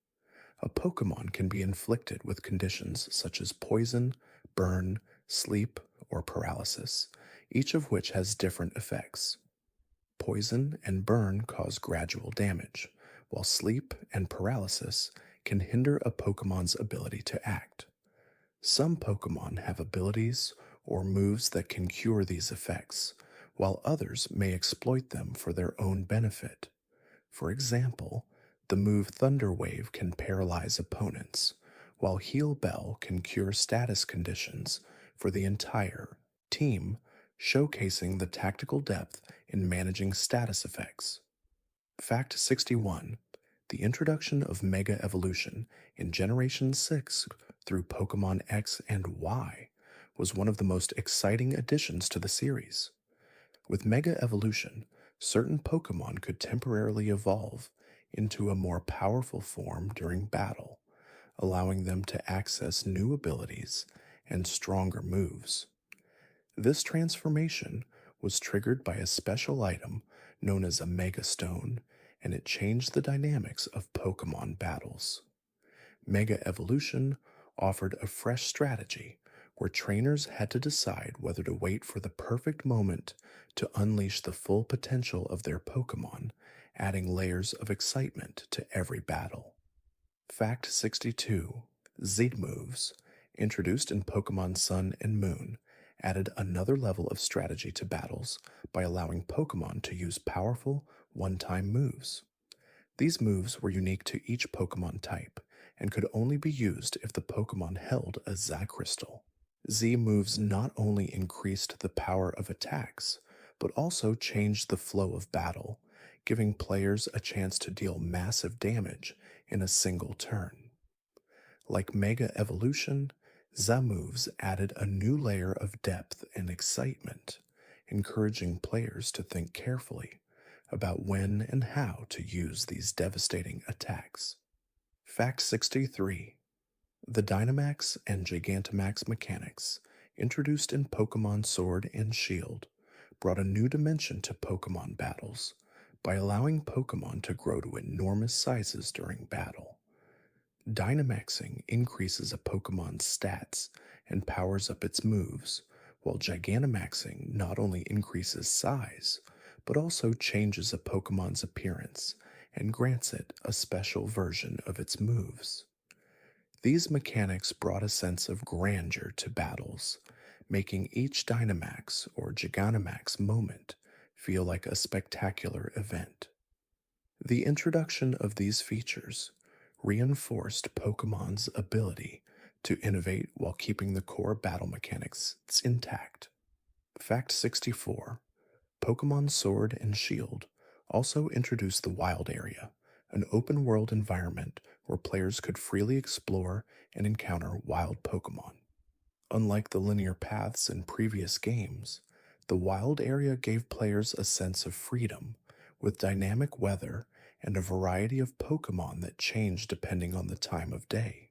A Pokemon can be inflicted with conditions such as poison, burn, sleep, or paralysis, each of which has different effects. Poison and burn cause gradual damage, while sleep and paralysis can hinder a Pokemon's ability to act. Some Pokemon have abilities or moves that can cure these effects, while others may exploit them for their own benefit. For example, the move Thunder Wave can paralyze opponents, while Heal Bell can cure status conditions for the entire team, showcasing the tactical depth in managing status effects. Fact 61. The introduction of Mega Evolution in Generation 6 through Pokemon X and Y was one of the most exciting additions to the series. With Mega Evolution, certain Pokemon could temporarily evolve into a more powerful form during battle, allowing them to access new abilities and stronger moves. This transformation was triggered by a special item known as a Mega Stone, and it changed the dynamics of Pokemon battles. Mega Evolution offered a fresh strategy where trainers had to decide whether to wait for the perfect moment to unleash the full potential of their Pokemon, adding layers of excitement to every battle. Fact 62. Z moves, introduced in Pokemon Sun and Moon, added another level of strategy to battles by allowing Pokemon to use powerful, one-time moves. These moves were unique to each Pokemon type and could only be used if the Pokemon held a Z crystal. Z moves not only increased the power of attacks, but also changed the flow of battle, giving players a chance to deal massive damage in a single turn. Like Mega Evolution, Z moves added a new layer of depth and excitement, encouraging players to think carefully about when and how to use these devastating attacks. Fact 63. The Dynamax and Gigantamax mechanics, introduced in Pokemon Sword and Shield, brought a new dimension to Pokemon battles by allowing Pokemon to grow to enormous sizes during battle. Dynamaxing increases a Pokemon's stats and powers up its moves, while Gigantamaxing not only increases size, but also changes a Pokemon's appearance and grants it a special version of its moves. These mechanics brought a sense of grandeur to battles, making each Dynamax or Gigantamax moment feel like a spectacular event. The introduction of these features reinforced Pokemon's ability to innovate while keeping the core battle mechanics intact. Fact 64. Pokemon Sword and Shield also introduced the Wild Area, an open-world environment where players could freely explore and encounter wild Pokemon. Unlike the linear paths in previous games, the Wild Area gave players a sense of freedom, with dynamic weather and a variety of Pokemon that changed depending on the time of day.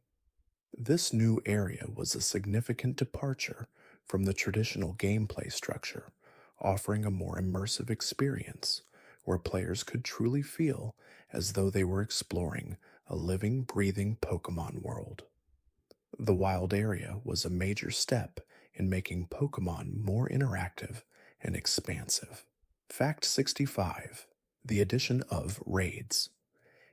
This new area was a significant departure from the traditional gameplay structure, offering a more immersive experience where players could truly feel as though they were exploring a living, breathing Pokemon world. The wild area was a major step in making Pokemon more interactive and expansive. Fact 65. The addition of raids.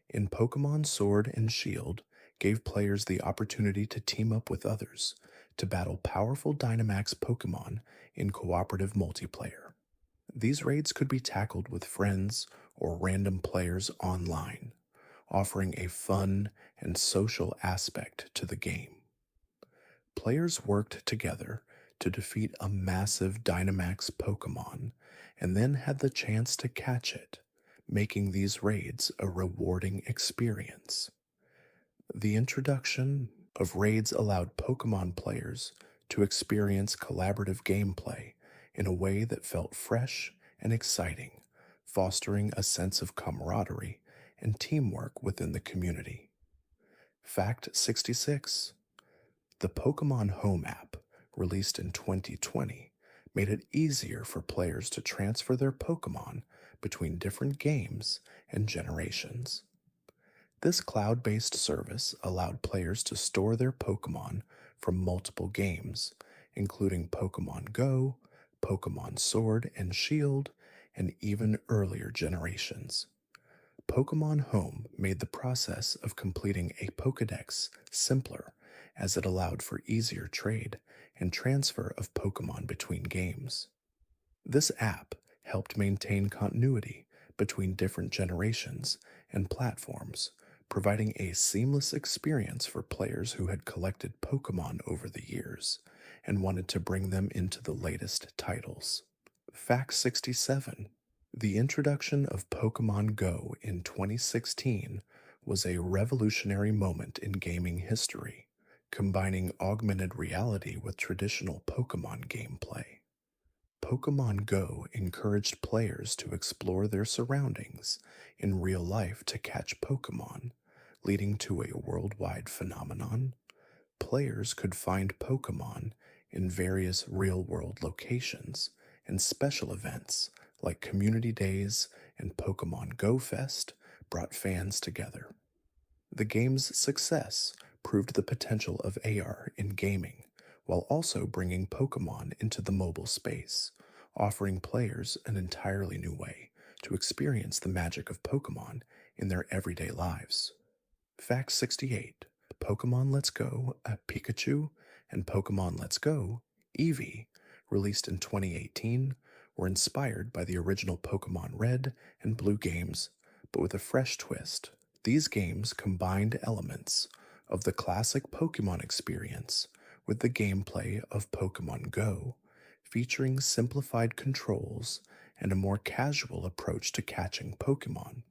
In Pokemon Sword and Shield gave players the opportunity to team up with others to battle powerful Dynamax Pokemon in cooperative multiplayer. These raids could be tackled with friends or random players online, offering a fun and social aspect to the game. Players worked together to defeat a massive Dynamax Pokemon and then had the chance to catch it, making these raids a rewarding experience. The introduction of raids allowed Pokemon players to experience collaborative gameplay in a way that felt fresh and exciting, fostering a sense of camaraderie and teamwork within the community. Fact 66. The Pokemon Home app, released in 2020, made it easier for players to transfer their Pokemon between different games and generations. This cloud based service allowed players to store their Pokemon from multiple games, including Pokemon Go, Pokemon Sword and Shield, and even earlier generations. Pokemon Home made the process of completing a Pokédex simpler, as it allowed for easier trade and transfer of Pokemon between games. This app helped maintain continuity between different generations and platforms, providing a seamless experience for players who had collected Pokemon over the years and wanted to bring them into the latest titles. Fact 67. The introduction of Pokemon Go in 2016 was a revolutionary moment in gaming history, combining augmented reality with traditional Pokemon gameplay. Pokemon Go encouraged players to explore their surroundings in real life to catch Pokemon, leading to a worldwide phenomenon. Players could find Pokemon in various real world locations and special events like Community Days and Pokemon Go Fest brought fans together. The game's success proved the potential of AR in gaming, while also bringing Pokemon into the mobile space, offering players an entirely new way to experience the magic of Pokemon in their everyday lives. Fact 68. Pokemon Let's Go Pikachu and Pokemon Let's Go Eevee, released in 2018, were inspired by the original Pokemon Red and Blue games, but with a fresh twist. These games combined elements of the classic Pokemon experience with the gameplay of Pokemon Go, featuring simplified controls and a more casual approach to catching Pokemon.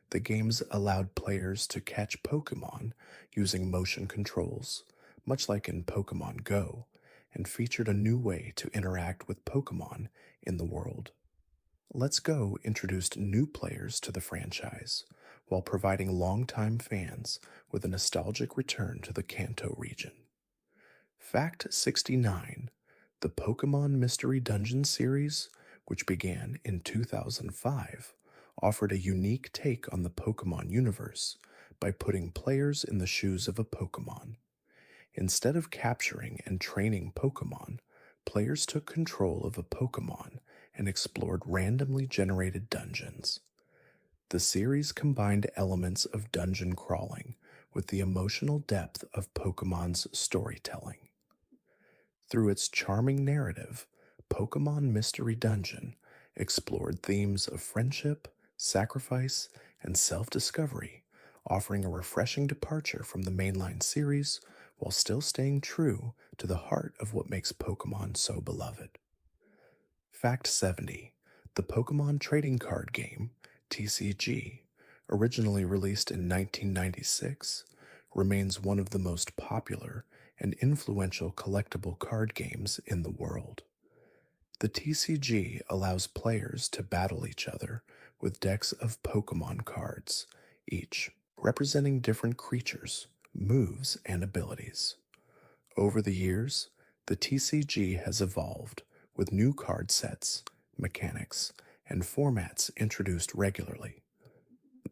The games allowed players to catch Pokemon using motion controls, much like in Pokemon Go, and featured a new way to interact with Pokemon in the world. Let's Go introduced new players to the franchise, while providing longtime fans with a nostalgic return to the Kanto region. Fact 69. The Pokemon Mystery Dungeon series, which began in 2005, offered a unique take on the Pokemon universe by putting players in the shoes of a Pokemon. Instead of capturing and training Pokemon, players took control of a Pokemon and explored randomly generated dungeons. The series combined elements of dungeon crawling with the emotional depth of Pokemon's storytelling. Through its charming narrative, Pokemon Mystery Dungeon explored themes of friendship, sacrifice, and self-discovery, offering a refreshing departure from the mainline series while still staying true to the heart of what makes Pokemon so beloved. Fact 70. The Pokemon Trading Card Game, TCG, originally released in 1996, remains one of the most popular and influential collectible card games in the world. The TCG allows players to battle each other with decks of Pokemon cards, each representing different creatures, moves, and abilities. Over the years, the TCG has evolved with new card sets, mechanics, and formats introduced regularly.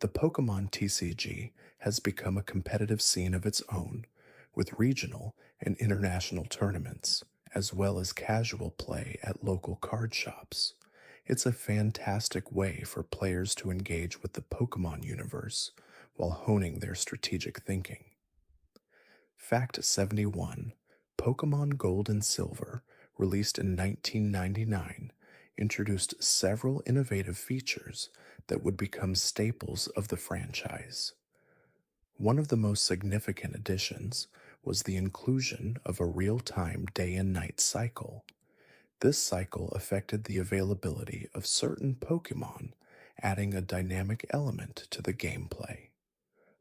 The Pokemon TCG has become a competitive scene of its own, with regional and international tournaments, as well as casual play at local card shops. It's a fantastic way for players to engage with the Pokemon universe while honing their strategic thinking. Fact 71: Pokemon Gold and Silver, released in 1999, introduced several innovative features that would become staples of the franchise. One of the most significant additions was the inclusion of a real time day and night cycle. This cycle affected the availability of certain Pokemon, adding a dynamic element to the gameplay.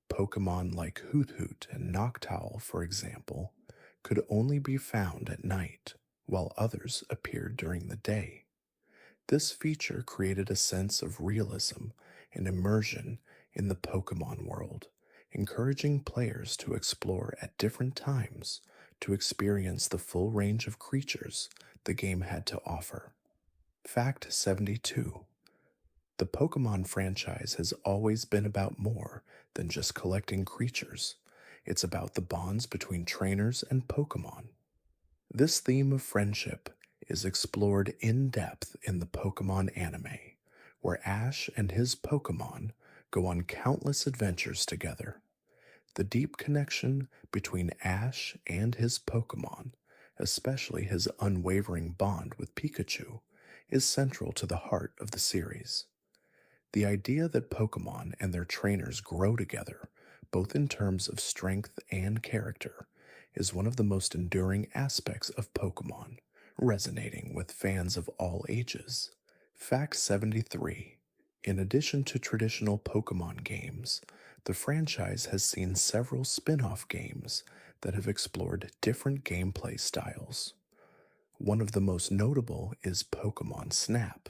Pokemon like Hoot Hoot and Noctowl, for example, could only be found at night, while others appeared during the day. This feature created a sense of realism and immersion in the Pokemon world, encouraging players to explore at different times to experience the full range of creatures the game had to offer. Fact 72: The Pokemon franchise has always been about more than just collecting creatures. It's about the bonds between trainers and Pokemon. This theme of friendship is explored in depth in the Pokemon anime, where Ash and his Pokemon go on countless adventures together. The deep connection between Ash and his Pokemon, especially his unwavering bond with Pikachu, is central to the heart of the series. The idea that Pokemon and their trainers grow together, both in terms of strength and character, is one of the most enduring aspects of Pokemon, resonating with fans of all ages. Fact 73: In addition to traditional Pokemon games, the franchise has seen several spin off games that have explored different gameplay styles. One of the most notable is Pokemon Snap,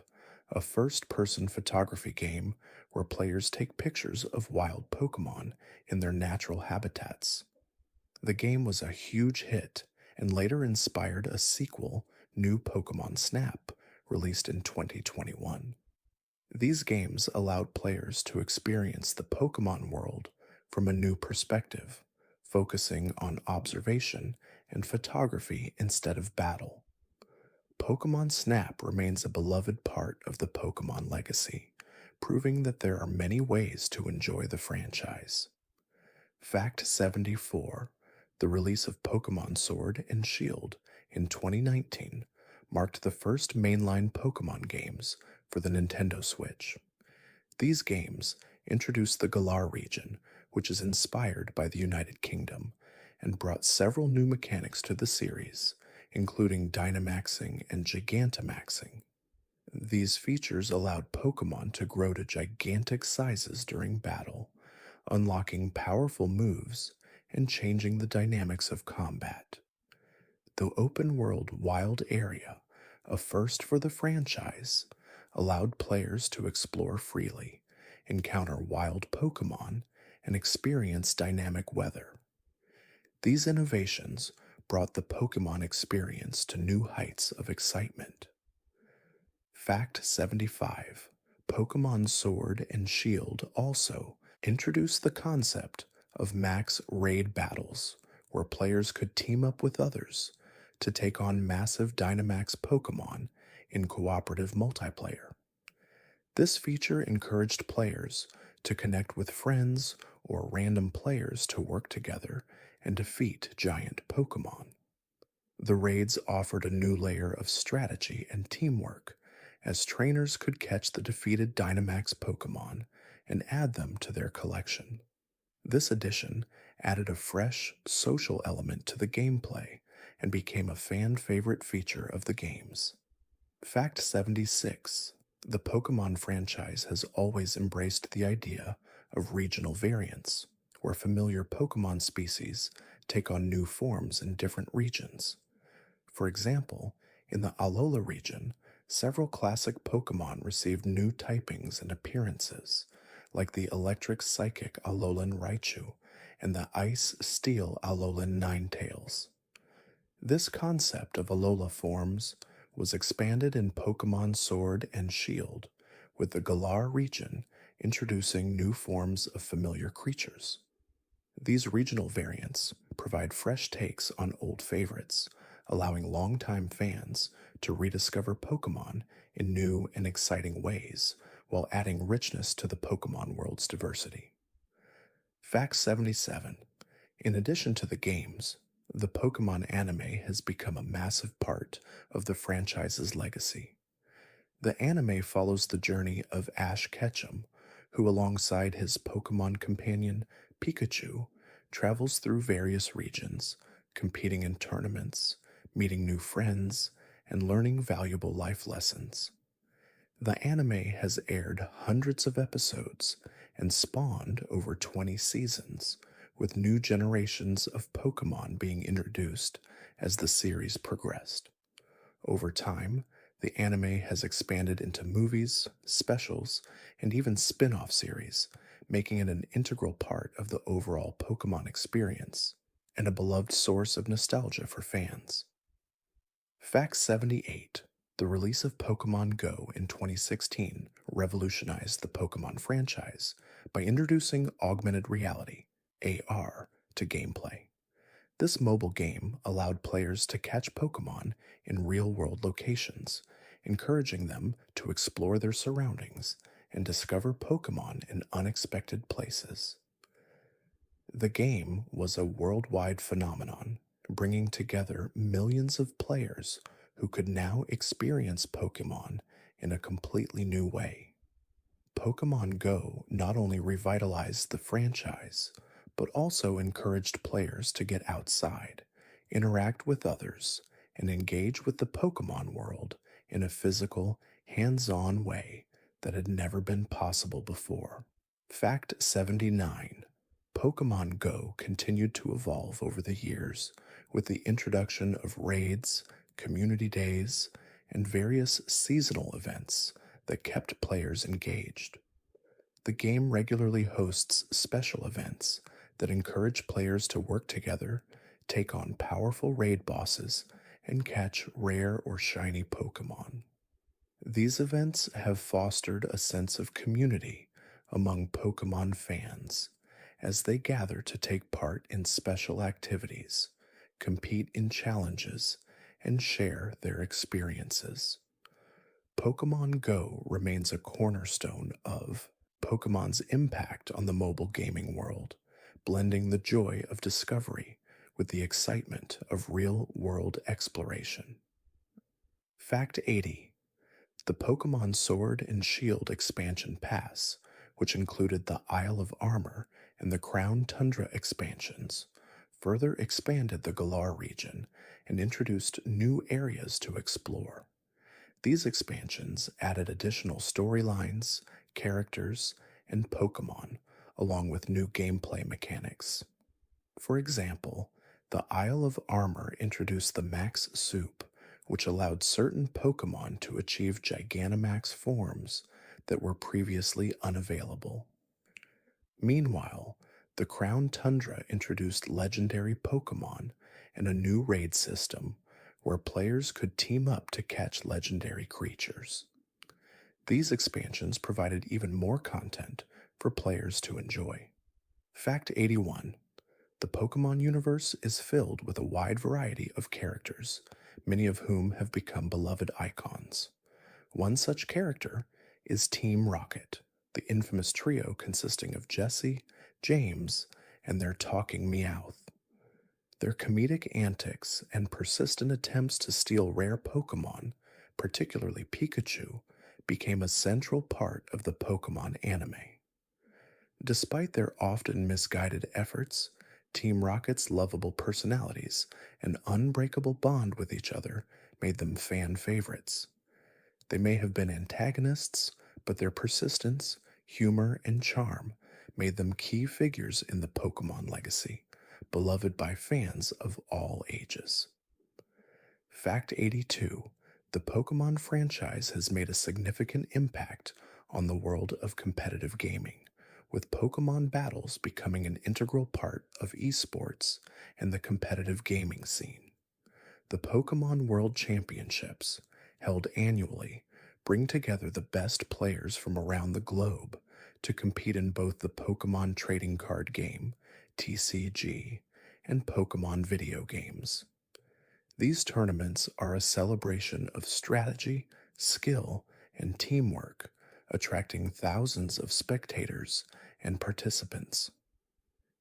a first person photography game where players take pictures of wild Pokemon in their natural habitats. The game was a huge hit and later inspired a sequel, New Pokemon Snap, released in 2021. These games allowed players to experience the Pokemon world from a new perspective, focusing on observation and photography instead of battle. Pokemon Snap remains a beloved part of the Pokemon legacy, proving that there are many ways to enjoy the franchise. Fact 74: The release of Pokemon Sword and Shield in 2019 marked the first mainline Pokemon games for the Nintendo Switch. These games introduced the Galar region, which is inspired by the United Kingdom, and brought several new mechanics to the series, including Dynamaxing and Gigantamaxing. These features allowed Pokemon to grow to gigantic sizes during battle, unlocking powerful moves and changing the dynamics of combat. The open world wild area, a first for the franchise, allowed players to explore freely, encounter wild Pokemon, and experience dynamic weather. These innovations brought the Pokemon experience to new heights of excitement. Fact 75: Pokemon Sword and Shield also introduced the concept of max raid battles, where players could team up with others to take on massive Dynamax Pokemon in cooperative multiplayer. This feature encouraged players to connect with friends or random players to work together and defeat giant Pokemon. The raids offered a new layer of strategy and teamwork, as trainers could catch the defeated Dynamax Pokemon and add them to their collection. This addition added a fresh, social element to the gameplay and became a fan favorite feature of the games. Fact 76: The Pokemon franchise has always embraced the idea of regional variants, where familiar Pokemon species take on new forms in different regions. For example, in the Alola region, several classic Pokemon received new typings and appearances, like the electric psychic Alolan Raichu and the ice steel Alolan Ninetales. This concept of Alola forms was expanded in Pokemon Sword and Shield, with the Galar region introducing new forms of familiar creatures. These regional variants provide fresh takes on old favorites, allowing longtime fans to rediscover Pokemon in new and exciting ways while adding richness to the Pokemon world's diversity. Fact 77. In addition to the games, the Pokemon anime has become a massive part of the franchise's legacy. The anime follows the journey of Ash Ketchum, who, alongside his Pokemon companion Pikachu, travels through various regions, competing in tournaments, meeting new friends, and learning valuable life lessons. The anime has aired hundreds of episodes and spawned over 20 seasons, with new generations of Pokemon being introduced as the series progressed. Over time, the anime has expanded into movies, specials, and even spin off series, making it an integral part of the overall Pokemon experience and a beloved source of nostalgia for fans. Fact 78. The release of Pokemon Go in 2016 revolutionized the Pokemon franchise by introducing augmented reality, AR, to gameplay. This mobile game allowed players to catch Pokemon in real world locations, encouraging them to explore their surroundings and discover Pokemon in unexpected places. The game was a worldwide phenomenon, bringing together millions of players who could now experience Pokemon in a completely new way. Pokemon Go not only revitalized the franchise, but also encouraged players to get outside, interact with others, and engage with the Pokemon world in a physical, hands on way that had never been possible before. Fact 79. Pokemon Go continued to evolve over the years with the introduction of raids, community days, and various seasonal events that kept players engaged. The game regularly hosts special events that encourage players to work together, take on powerful raid bosses, and catch rare or shiny Pokemon. These events have fostered a sense of community among Pokemon fans as they gather to take part in special activities, compete in challenges, and share their experiences. Pokemon Go remains a cornerstone of Pokemon's impact on the mobile gaming world, blending the joy of discovery with the excitement of real world exploration. Fact 80. The Pokemon Sword and Shield expansion pass, which included the Isle of Armor and the Crown Tundra expansions, further expanded the Galar region and introduced new areas to explore. These expansions added additional storylines, characters, and Pokemon, along with new gameplay mechanics. For example, the Isle of Armor introduced the Max Soup, which allowed certain Pokemon to achieve Gigantamax forms that were previously unavailable. Meanwhile, the Crown Tundra introduced legendary Pokemon and a new raid system where players could team up to catch legendary creatures. These expansions provided even more content for players to enjoy. Fact 81. The Pokemon universe is filled with a wide variety of characters, many of whom have become beloved icons. One such character is Team Rocket, the infamous trio consisting of Jesse, James, and their talking Meowth. Their comedic antics and persistent attempts to steal rare Pokemon, particularly Pikachu, became a central part of the Pokemon anime. Despite their often misguided efforts, Team Rocket's lovable personalities and unbreakable bond with each other made them fan favorites. They may have been antagonists, but their persistence, humor, and charm made them key figures in the Pokemon legacy, beloved by fans of all ages. Fact 82. The Pokemon franchise has made a significant impact on the world of competitive gaming, with Pokemon battles becoming an integral part of esports and the competitive gaming scene. The Pokemon World Championships, held annually, bring together the best players from around the globe to compete in both the Pokemon Trading Card Game, TCG, and Pokemon video games. These tournaments are a celebration of strategy, skill, and teamwork, attracting thousands of spectators and participants.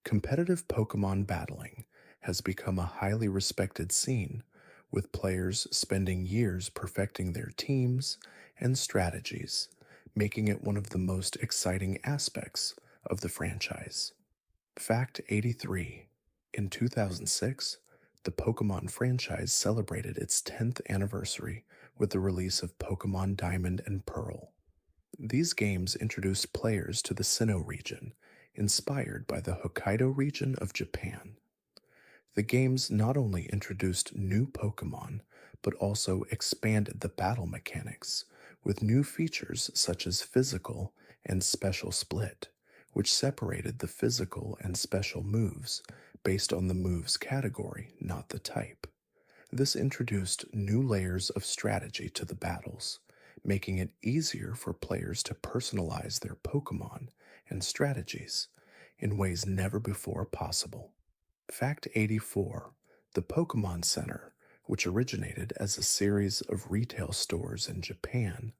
Competitive Pokemon battling has become a highly respected scene, with players spending years perfecting their teams and strategies, making it one of the most exciting aspects of the franchise. Fact 83. In 2006, the Pokemon franchise celebrated its 10th anniversary with the release of Pokemon Diamond and Pearl. These games introduced players to the Sinnoh region, inspired by the Hokkaido region of Japan. The games not only introduced new Pokemon, but also expanded the battle mechanics with new features such as physical and special split, which separated the physical and special moves based on the move's category, not the type. This introduced new layers of strategy to the battles, making it easier for players to personalize their Pokemon and strategies in ways never before possible. Fact 84. The Pokemon Center, which originated as a series of retail stores in Japan,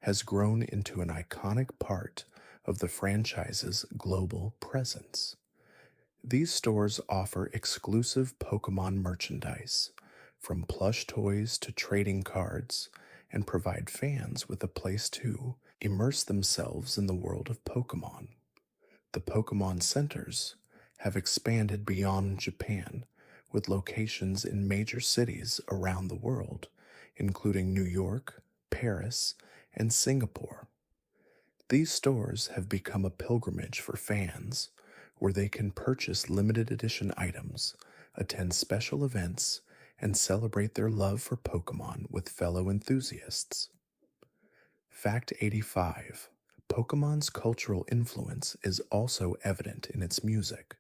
has grown into an iconic part of the franchise's global presence. These stores offer exclusive Pokemon merchandise, from plush toys to trading cards, and provide fans with a place to immerse themselves in the world of Pokemon. The Pokemon Centers have expanded beyond Japan, with locations in major cities around the world, including New York, Paris, and Singapore. These stores have become a pilgrimage for fans, where they can purchase limited edition items, attend special events, and celebrate their love for Pokemon with fellow enthusiasts. Fact 85. Pokemon's cultural influence is also evident in its music.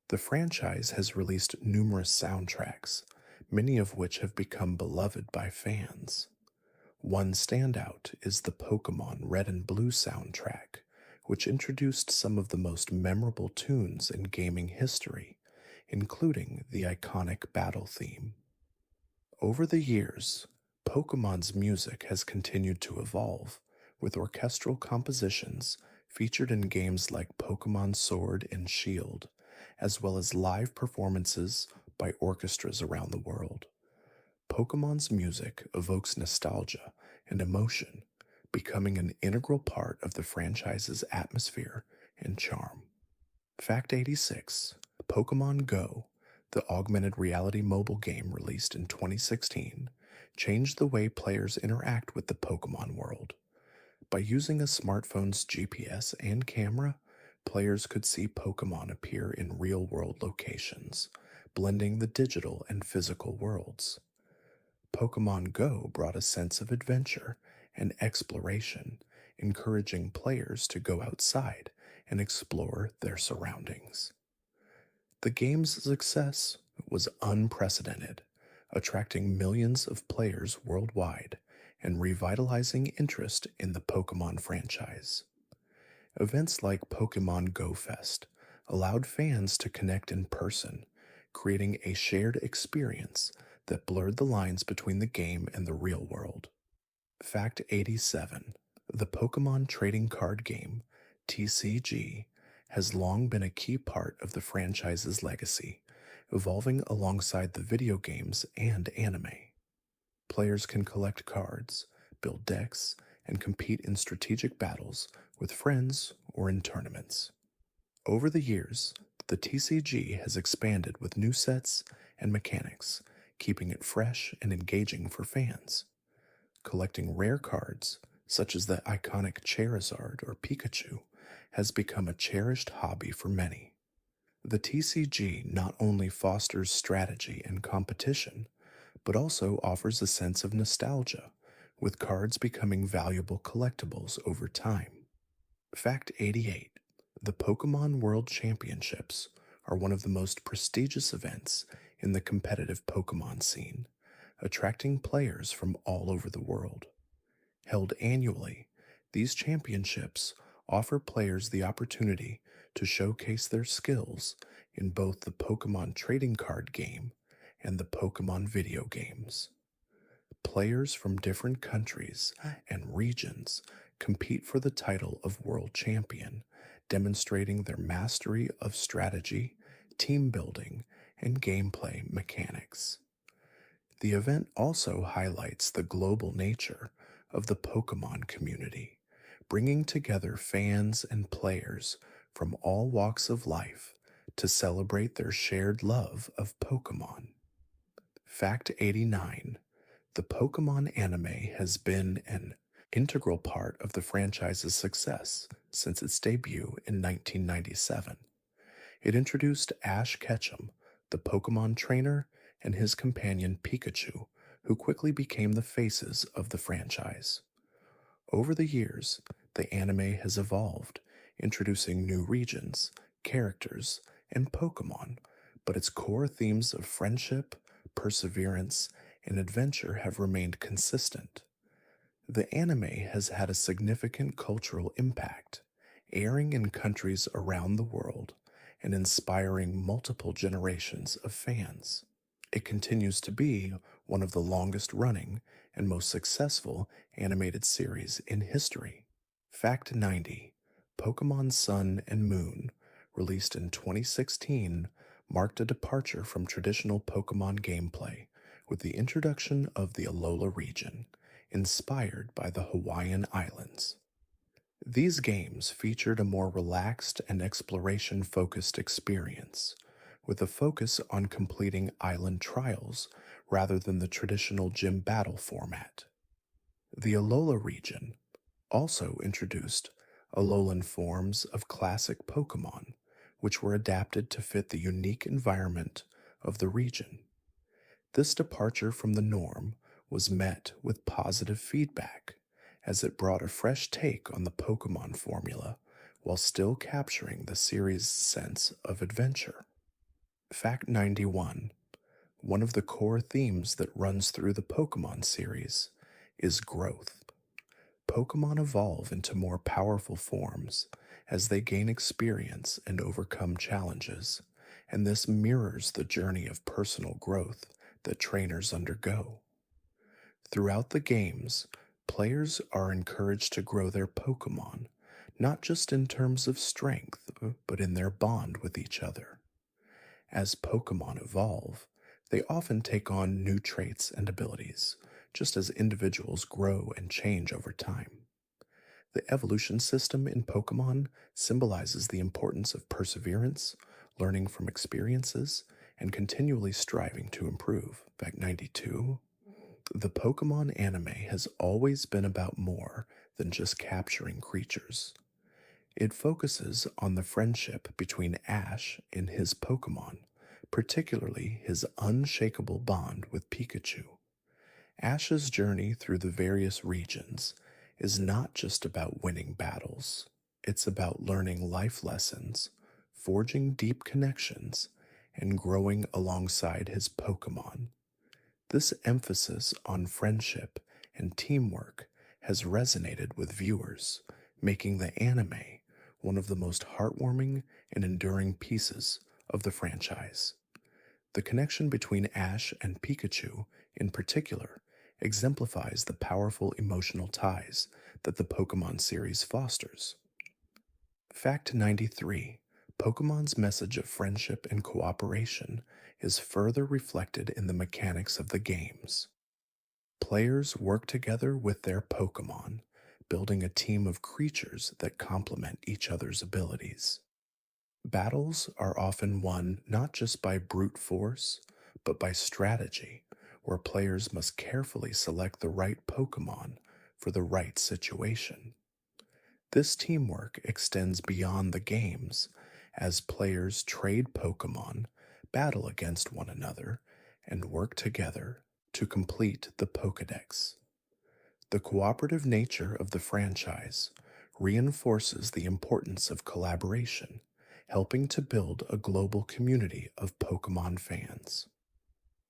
The franchise has released numerous soundtracks, many of which have become beloved by fans. One standout is the Pokemon Red and Blue soundtrack, which introduced some of the most memorable tunes in gaming history, including the iconic battle theme. Over the years, Pokemon's music has continued to evolve, with orchestral compositions featured in games like Pokemon Sword and Shield, as well as live performances by orchestras around the world. Pokemon's music evokes nostalgia and emotion, becoming an integral part of the franchise's atmosphere and charm. Fact 86. Pokemon Go, the augmented reality mobile game released in 2016, changed the way players interact with the Pokemon world. By using a smartphone's GPS and camera, players could see Pokemon appear in real-world locations, blending the digital and physical worlds. Pokemon Go brought a sense of adventure and exploration, encouraging players to go outside and explore their surroundings. The game's success was unprecedented, attracting millions of players worldwide and revitalizing interest in the Pokemon franchise. Events like Pokemon Go Fest allowed fans to connect in person, creating a shared experience that blurred the lines between the game and the real world. Fact 87. The Pokemon Trading Card Game, TCG, has long been a key part of the franchise's legacy, evolving alongside the video games and anime. Players can collect cards, build decks, and compete in strategic battles with friends or in tournaments. Over the years, the TCG has expanded with new sets and mechanics, keeping it fresh and engaging for fans. Collecting rare cards, such as the iconic Charizard or Pikachu, has become a cherished hobby for many. The TCG not only fosters strategy and competition, but also offers a sense of nostalgia, with cards becoming valuable collectibles over time. Fact 88. The Pokemon World Championships are one of the most prestigious events in the competitive Pokemon scene, attracting players from all over the world. Held annually, these championships offer players the opportunity to showcase their skills in both the Pokemon trading card game and the Pokemon video games. Players from different countries and regions compete for the title of World Champion, demonstrating their mastery of strategy, team building, and gameplay mechanics. The event also highlights the global nature of the Pokemon community, bringing together fans and players from all walks of life to celebrate their shared love of Pokemon. Fact 89: the Pokemon anime has been an integral part of the franchise's success since its debut in 1997. It introduced Ash Ketchum, the Pokemon trainer, and his companion Pikachu, who quickly became the faces of the franchise. Over the years, the anime has evolved, introducing new regions, characters, and Pokemon, but its core themes of friendship, perseverance, and adventure have remained consistent. The anime has had a significant cultural impact, airing in countries around the world and inspiring multiple generations of fans. It continues to be one of the longest running and most successful animated series in history. Fact 90: Pokemon Sun and Moon, released in 2016, marked a departure from traditional Pokemon gameplay with the introduction of the Alola region, inspired by the Hawaiian Islands. These games featured a more relaxed and exploration focused experience, with a focus on completing island trials rather than the traditional gym battle format. The Alola region also introduced Alolan forms of classic Pokemon, which were adapted to fit the unique environment of the region. This departure from the norm was met with positive feedback, as it brought a fresh take on the Pokemon formula while still capturing the series' sense of adventure. Fact 91: one of the core themes that runs through the Pokemon series is growth. Pokemon evolve into more powerful forms as they gain experience and overcome challenges, and this mirrors the journey of personal growth that trainers undergo. Throughout the games, players are encouraged to grow their Pokemon, not just in terms of strength, but in their bond with each other. As Pokemon evolve, they often take on new traits and abilities, just as individuals grow and change over time. The evolution system in Pokemon symbolizes the importance of perseverance, learning from experiences, and continually striving to improve. Fact 92: the Pokemon anime has always been about more than just capturing creatures. It focuses on the friendship between Ash and his Pokemon, particularly his unshakable bond with Pikachu. Ash's journey through the various regions is not just about winning battles, it's about learning life lessons, forging deep connections, and growing alongside his Pokemon. This emphasis on friendship and teamwork has resonated with viewers, making the anime one of the most heartwarming and enduring pieces of the franchise. The connection between Ash and Pikachu, in particular, exemplifies the powerful emotional ties that the Pokemon series fosters. Fact 93: Pokemon's message of friendship and cooperation is further reflected in the mechanics of the games. Players work together with their Pokemon, building a team of creatures that complement each other's abilities. Battles are often won not just by brute force, but by strategy, where players must carefully select the right Pokemon for the right situation. This teamwork extends beyond the games as players trade Pokemon, battle against one another, and work together to complete the Pokédex. The cooperative nature of the franchise reinforces the importance of collaboration, helping to build a global community of Pokemon fans.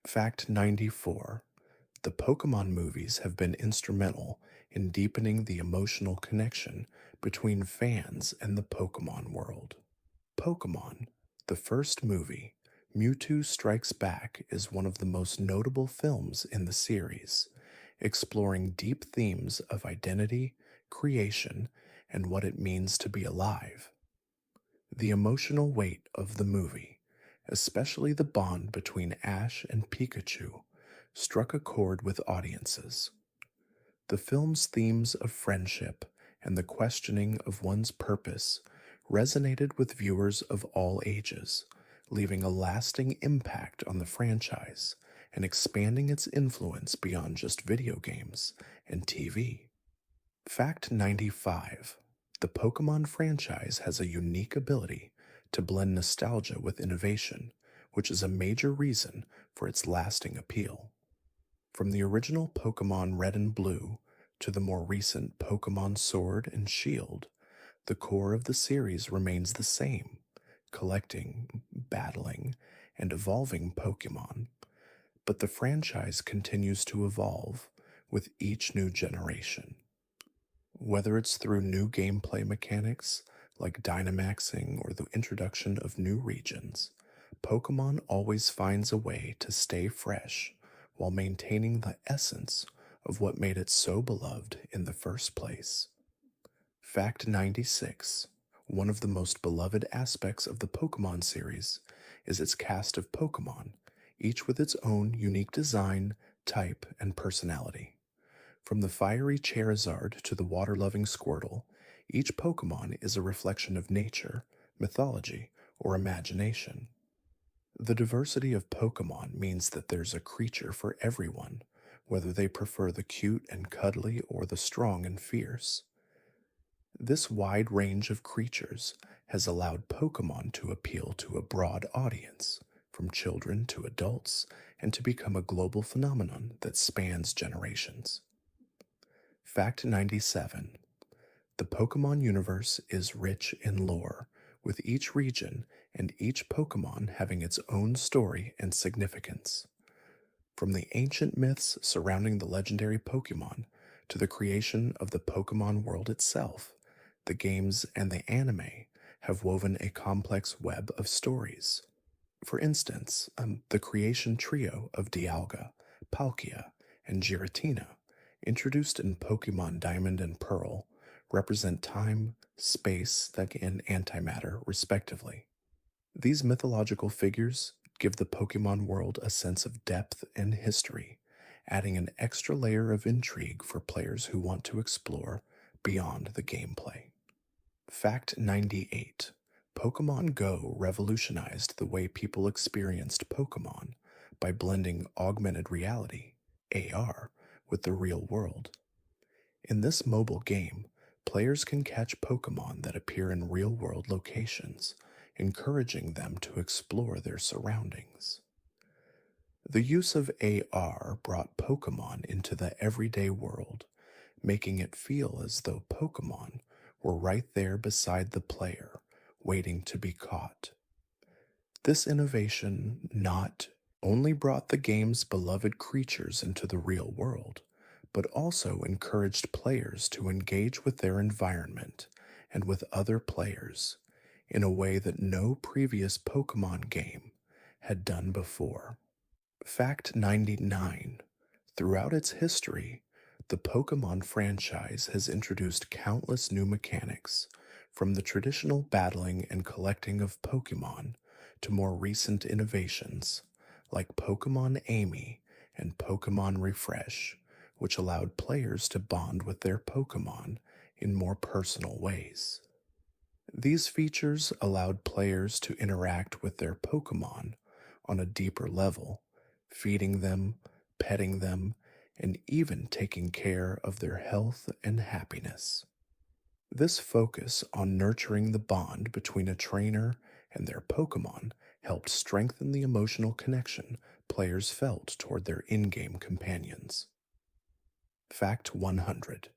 Fact 94: The Pokemon movies have been instrumental in deepening the emotional connection between fans and the Pokemon world. Pokemon, the first movie, Mewtwo Strikes Back, is one of the most notable films in the series, exploring deep themes of identity, creation, and what it means to be alive. The emotional weight of the movie, especially the bond between Ash and Pikachu, struck a chord with audiences. The film's themes of friendship and the questioning of one's purpose resonated with viewers of all ages, leaving a lasting impact on the franchise and expanding its influence beyond just video games and TV. Fact 95. The Pokemon franchise has a unique ability to blend nostalgia with innovation, which is a major reason for its lasting appeal. From the original Pokemon Red and Blue to the more recent Pokemon Sword and Shield, the core of the series remains the same: collecting, battling, and evolving Pokemon. But the franchise continues to evolve with each new generation. Whether it's through new gameplay mechanics like Dynamaxing or the introduction of new regions, Pokemon always finds a way to stay fresh while maintaining the essence of what made it so beloved in the first place. Fact 96. One of the most beloved aspects of the Pokemon series is its cast of Pokemon, each with its own unique design, type, and personality. From the fiery Charizard to the water-loving Squirtle, each Pokemon is a reflection of nature, mythology, or imagination. The diversity of Pokemon means that there's a creature for everyone, whether they prefer the cute and cuddly or the strong and fierce. This wide range of creatures has allowed Pokemon to appeal to a broad audience, from children to adults, and to become a global phenomenon that spans generations. Fact 97. The Pokemon universe is rich in lore, with each region and each Pokemon having its own story and significance. From the ancient myths surrounding the legendary Pokemon to the creation of the Pokemon world itself, the games and the anime have woven a complex web of stories. For instance, the creation trio of Dialga, Palkia, and Giratina, introduced in Pokemon Diamond and Pearl, represent time, space, and antimatter, respectively. These mythological figures give the Pokemon world a sense of depth and history, adding an extra layer of intrigue for players who want to explore beyond the gameplay. Fact 98. Pokemon Go revolutionized the way people experienced Pokemon by blending augmented reality, AR, with the real world. In this mobile game, players can catch Pokemon that appear in real-world locations, encouraging them to explore their surroundings. The use of AR brought Pokemon into the everyday world, making it feel as though Pokemon were right there beside the player, waiting to be caught. This innovation not only brought the game's beloved creatures into the real world, but also encouraged players to engage with their environment and with other players in a way that no previous Pokemon game had done before. Fact 99. Throughout its history, the Pokemon franchise has introduced countless new mechanics, from the traditional battling and collecting of Pokemon to more recent innovations like Pokemon Amy and Pokemon Refresh, which allowed players to bond with their Pokemon in more personal ways. These features allowed players to interact with their Pokemon on a deeper level, feeding them, petting them, and even taking care of their health and happiness. This focus on nurturing the bond between a trainer and their Pokemon helped strengthen the emotional connection players felt toward their in-game companions. Fact 100.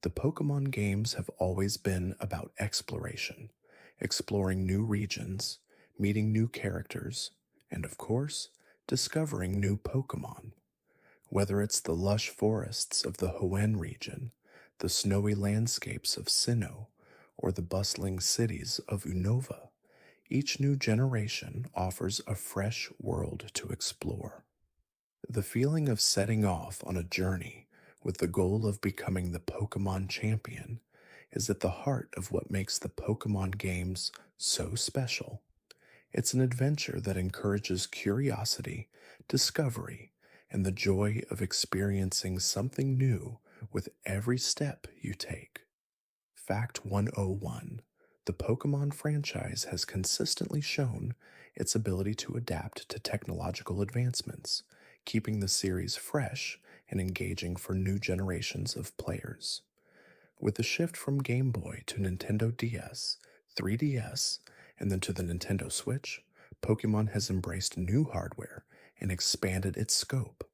The Pokemon games have always been about exploration, exploring new regions, meeting new characters, and of course, discovering new Pokemon. Whether it's the lush forests of the Hoenn region, the snowy landscapes of Sinnoh, or the bustling cities of Unova, each new generation offers a fresh world to explore. The feeling of setting off on a journey with the goal of becoming the Pokemon champion is at the heart of what makes the Pokemon games so special. It's an adventure that encourages curiosity, discovery, and the joy of experiencing something new with every step you take. Fact 101: the Pokemon franchise has consistently shown its ability to adapt to technological advancements, keeping the series fresh and engaging for new generations of players. With the shift from Game Boy to Nintendo DS, 3DS, and then to the Nintendo Switch, Pokemon has embraced new hardware and expanded its scope.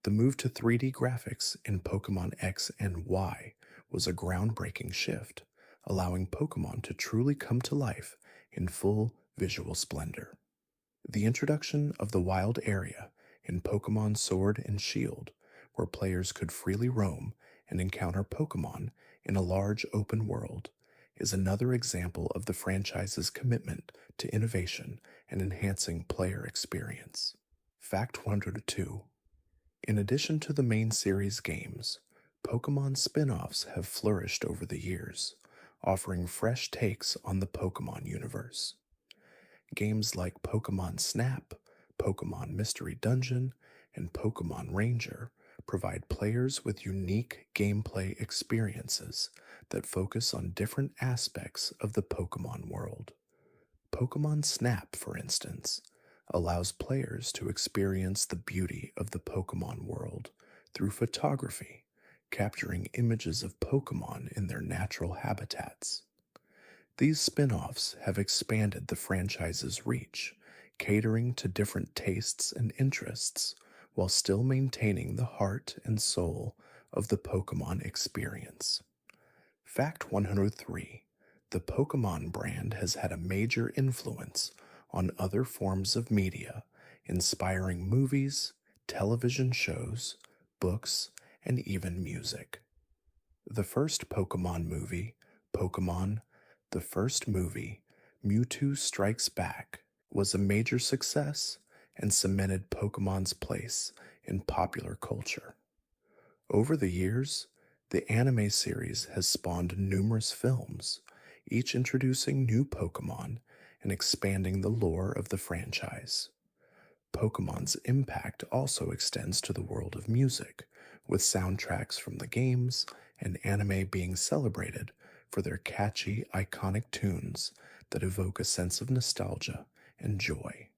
The move to 3D graphics in Pokemon X and Y was a groundbreaking shift, allowing Pokemon to truly come to life in full visual splendor. The introduction of the wild area in Pokemon Sword and Shield, where players could freely roam and encounter Pokemon in a large open world, is another example of the franchise's commitment to innovation and enhancing player experience. Fact 102: in addition to the main series games, Pokemon spin offs have flourished over the years, offering fresh takes on the Pokemon universe. Games like Pokemon Snap, Pokemon Mystery Dungeon, and Pokemon Ranger provide players with unique gameplay experiences that focus on different aspects of the Pokemon world. Pokemon Snap, for instance, allows players to experience the beauty of the Pokemon world through photography, capturing images of Pokemon in their natural habitats. These spin offs have expanded the franchise's reach, catering to different tastes and interests while still maintaining the heart and soul of the Pokemon experience. Fact 103: the Pokemon brand has had a major influence on other forms of media, inspiring movies, television shows, books, and even music. The first Pokemon movie, Pokemon, the first movie, Mewtwo Strikes Back, was a major success and cemented Pokemon's place in popular culture. Over the years, the anime series has spawned numerous films, each introducing new Pokemon and expanding the lore of the franchise. Pokemon's impact also extends to the world of music, with soundtracks from the games and anime being celebrated for their catchy, iconic tunes that evoke a sense of nostalgia and joy.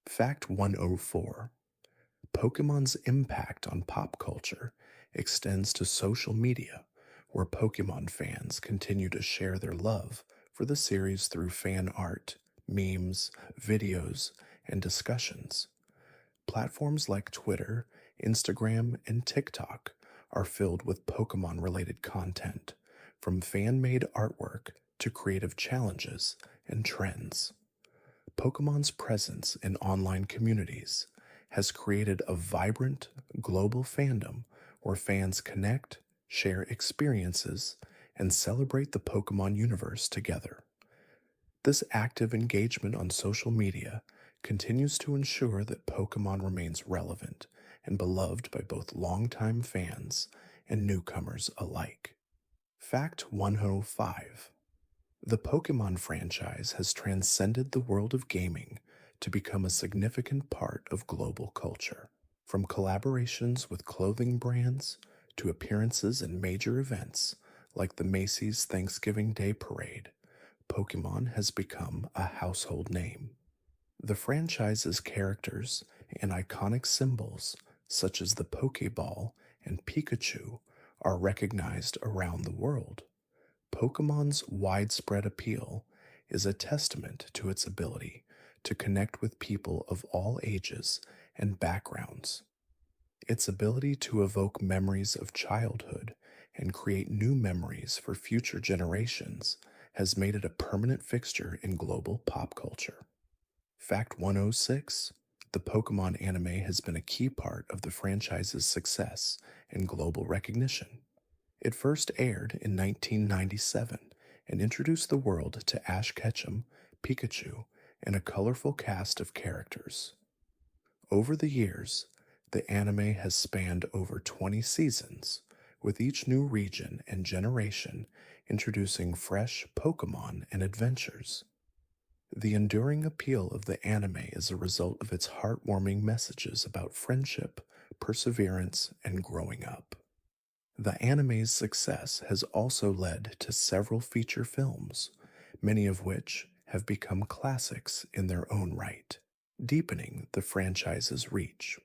Fact 104: Pokemon's impact on pop culture extends to social media, where Pokemon fans continue to share their love for the series through fan art, memes, videos, and discussions. Platforms like Twitter, Instagram, and TikTok are filled with Pokemon related content, from fan made artwork to creative challenges and trends. Pokemon's presence in online communities has created a vibrant, global fandom where fans connect, share experiences, and celebrate the Pokemon universe together. This active engagement on social media continues to ensure that Pokemon remains relevant and beloved by both longtime fans and newcomers alike. Fact 105: the Pokemon franchise has transcended the world of gaming to become a significant part of global culture. From collaborations with clothing brands to appearances in major events like the Macy's Thanksgiving Day Parade, Pokemon has become a household name. The franchise's characters and iconic symbols, such as the Pokeball and Pikachu, are recognized around the world. Pokemon's widespread appeal is a testament to its ability to connect with people of all ages and backgrounds. Its ability to evoke memories of childhood and create new memories for future generations has made it a permanent fixture in global pop culture. Fact 106: The Pokemon anime has been a key part of the franchise's success and global recognition. It first aired in 1997 and introduced the world to Ash Ketchum, Pikachu, and a colorful cast of characters. Over the years, the anime has spanned over 20 seasons, with each new region and generation introducing fresh Pokemon and adventures. The enduring appeal of the anime is a result of its heartwarming messages about friendship, perseverance, and growing up. The anime's success has also led to several feature films, many of which have become classics in their own right, deepening the franchise's reach.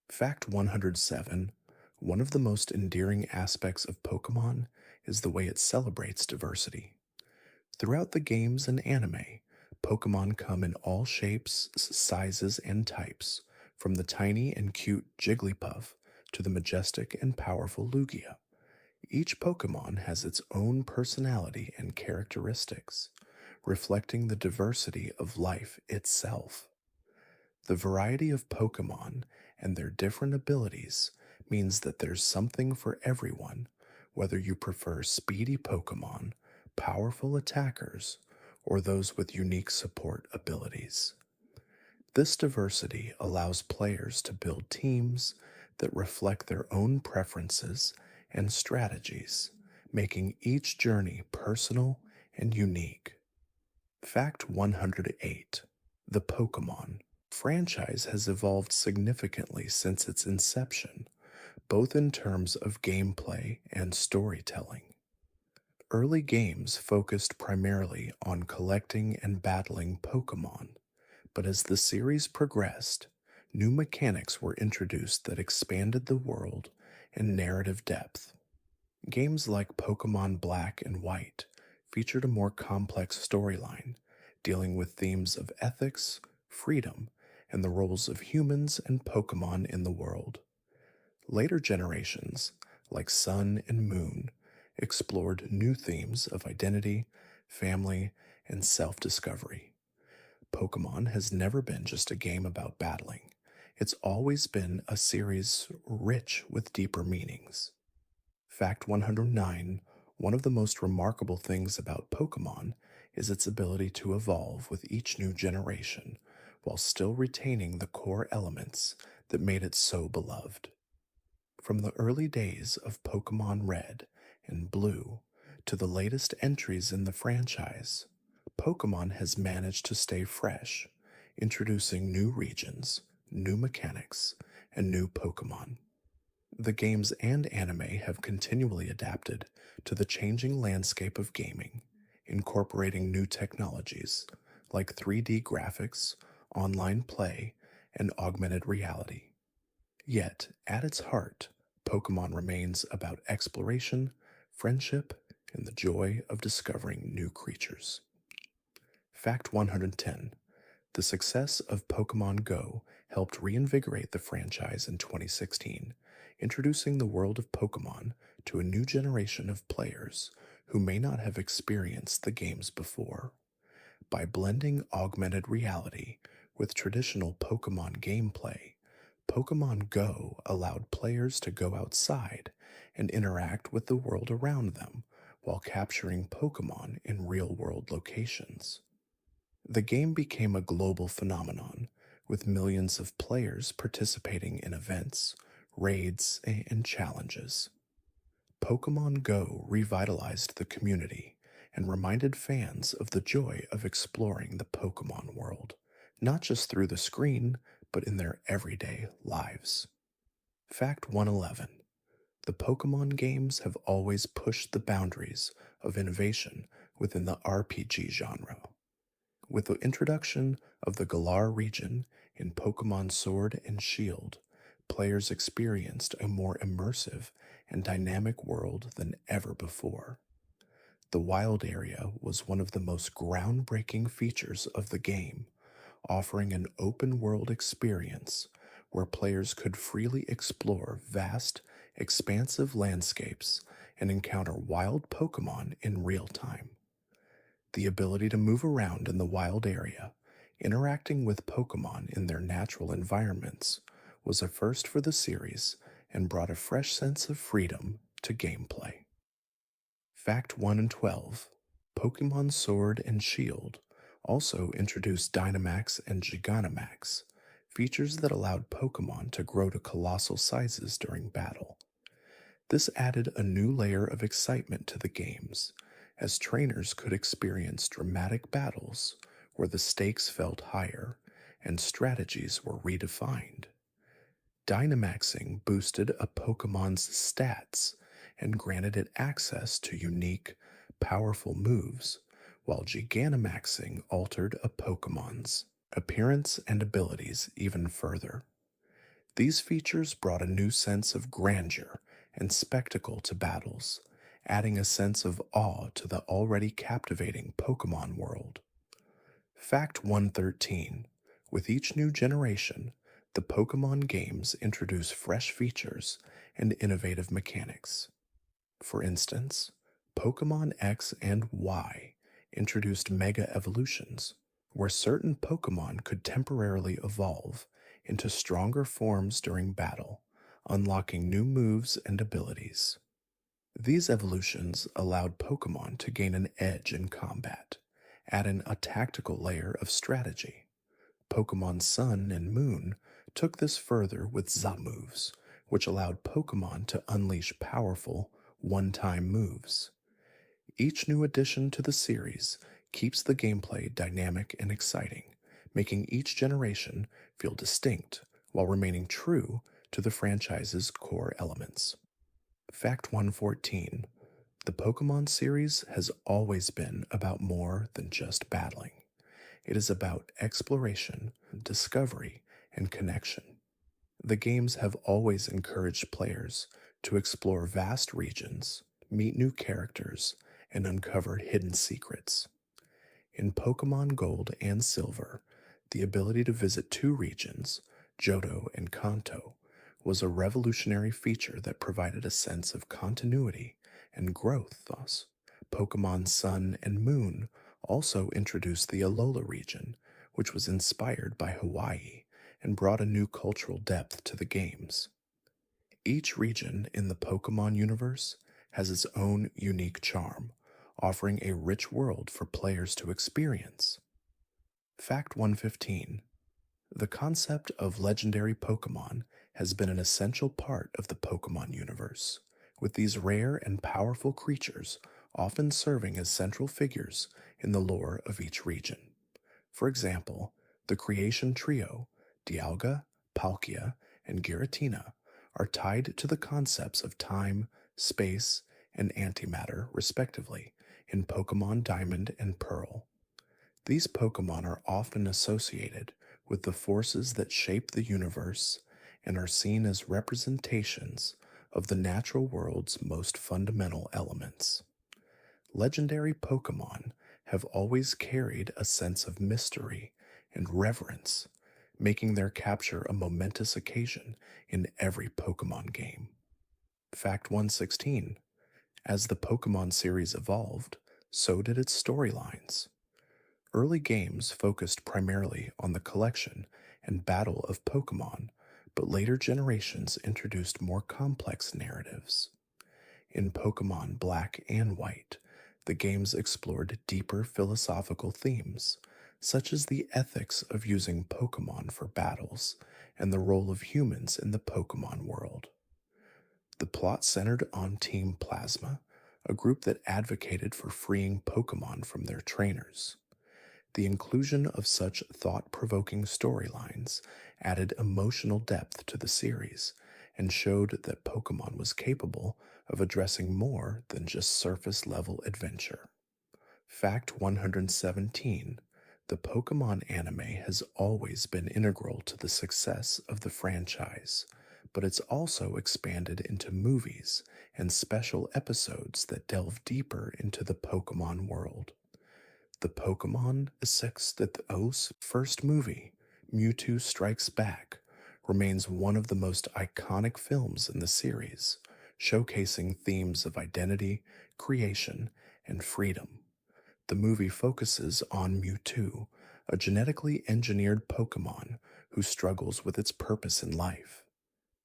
Fact 107: one of the most endearing aspects of Pokemon is the way it celebrates diversity. Throughout the games and anime, Pokemon come in all shapes, sizes, and types, from the tiny and cute Jigglypuff to the majestic and powerful Lugia. Each Pokemon has its own personality and characteristics, reflecting the diversity of life itself. The variety of Pokemon and their different abilities means that there's something for everyone, whether you prefer speedy Pokemon, powerful attackers, or those with unique support abilities. This diversity allows players to build teams that reflect their own preferences and strategies, making each journey personal and unique. Fact 108: the Pokemon franchise has evolved significantly since its inception, both in terms of gameplay and storytelling. Early games focused primarily on collecting and battling Pokemon, but as the series progressed, new mechanics were introduced that expanded the world and narrative depth. Games like Pokemon Black and White featured a more complex storyline, dealing with themes of ethics, freedom, and the roles of humans and Pokemon in the world. Later generations, like Sun and Moon, explored new themes of identity, family, and self discovery. Pokemon has never been just a game about battling, it's always been a series rich with deeper meanings. Fact 109: one of the most remarkable things about Pokemon is its ability to evolve with each new generation, while still retaining the core elements that made it so beloved. From the early days of Pokemon Red and Blue to the latest entries in the franchise, Pokemon has managed to stay fresh, introducing new regions, new mechanics, and new Pokemon. The games and anime have continually adapted to the changing landscape of gaming, incorporating new technologies like 3D graphics, online play, and augmented reality. Yet, at its heart, Pokemon remains about exploration, friendship, and the joy of discovering new creatures. Fact 110: the success of Pokemon Go helped reinvigorate the franchise in 2016, introducing the world of Pokemon to a new generation of players who may not have experienced the games before. By blending augmented reality with traditional Pokemon gameplay, Pokemon Go allowed players to go outside and interact with the world around them while capturing Pokemon in real world locations. The game became a global phenomenon, with millions of players participating in events, raids, and challenges. Pokemon Go revitalized the community and reminded fans of the joy of exploring the Pokemon world, not just through the screen, but in their everyday lives. Fact 111: the Pokemon games have always pushed the boundaries of innovation within the RPG genre. With the introduction of the Galar region in Pokemon Sword and Shield, players experienced a more immersive and dynamic world than ever before. The wild area was one of the most groundbreaking features of the game, offering an open world experience where players could freely explore vast, expansive landscapes and encounter wild Pokemon in real time. The ability to move around in the wild area, Interacting with Pokemon in their natural environments was a first for the series and brought a fresh sense of freedom to gameplay. Fact 1 and 12: Pokemon Sword and Shield also introduced Dynamax and Gigantamax, features that allowed Pokemon to grow to colossal sizes during battle. This added a new layer of excitement to the games, as trainers could experience dramatic battles where the stakes felt higher and strategies were redefined. Dynamaxing boosted a Pokemon's stats and granted it access to unique, powerful moves, while Gigantamaxing altered a Pokemon's appearance and abilities even further. These features brought a new sense of grandeur and spectacle to battles, adding a sense of awe to the already captivating Pokemon world. Fact 113: With each new generation, the Pokemon games introduce fresh features and innovative mechanics. For instance, Pokemon X and Y introduced Mega Evolutions, where certain Pokemon could temporarily evolve into stronger forms during battle, unlocking new moves and abilities. These evolutions allowed Pokemon to gain an edge in combat, adding a tactical layer of strategy. Pokemon Sun and Moon took this further with Z-moves, which allowed Pokemon to unleash powerful, one-time moves. Each new addition to the series keeps the gameplay dynamic and exciting, making each generation feel distinct while remaining true to the franchise's core elements. Fact 114: The Pokemon series has always been about more than just battling. It is about exploration, discovery, and connection. The games have always encouraged players to explore vast regions, meet new characters, and uncover hidden secrets. In Pokemon Gold and Silver, the ability to visit two regions, Johto and Kanto, was a revolutionary feature that provided a sense of continuity and growth. Thus, Pokemon Sun and Moon also introduced the Alola region, which was inspired by Hawaii and brought a new cultural depth to the games. Each region in the Pokemon universe has its own unique charm, offering a rich world for players to experience. Fact 115: The concept of legendary Pokemon has been an essential part of the Pokemon universe, with these rare and powerful creatures often serving as central figures in the lore of each region. For example, the creation trio, Dialga, Palkia, and Giratina, are tied to the concepts of time, space, and antimatter, respectively, in Pokemon Diamond and Pearl. These Pokemon are often associated with the forces that shape the universe and are seen as representations of the natural world's most fundamental elements. Legendary Pokemon have always carried a sense of mystery and reverence, making their capture a momentous occasion in every Pokemon game. Fact 116: As the Pokemon series evolved, so did its storylines. Early games focused primarily on the collection and battle of Pokemon, but later generations introduced more complex narratives. In Pokemon Black and White, the games explored deeper philosophical themes, such as the ethics of using Pokemon for battles and the role of humans in the Pokemon world. The plot centered on Team Plasma, a group that advocated for freeing Pokemon from their trainers. The inclusion of such thought-provoking storylines added emotional depth to the series and showed that Pokemon was capable of addressing more than just surface-level adventure. Fact 117: The Pokemon anime has always been integral to the success of the franchise, but it's also expanded into movies and special episodes that delve deeper into the Pokemon world. The Pokemon Sixth first movie, Mewtwo Strikes Back, remains one of the most iconic films in the series, showcasing themes of identity, creation, and freedom. The movie focuses on Mewtwo, a genetically engineered Pokemon who struggles with its purpose in life.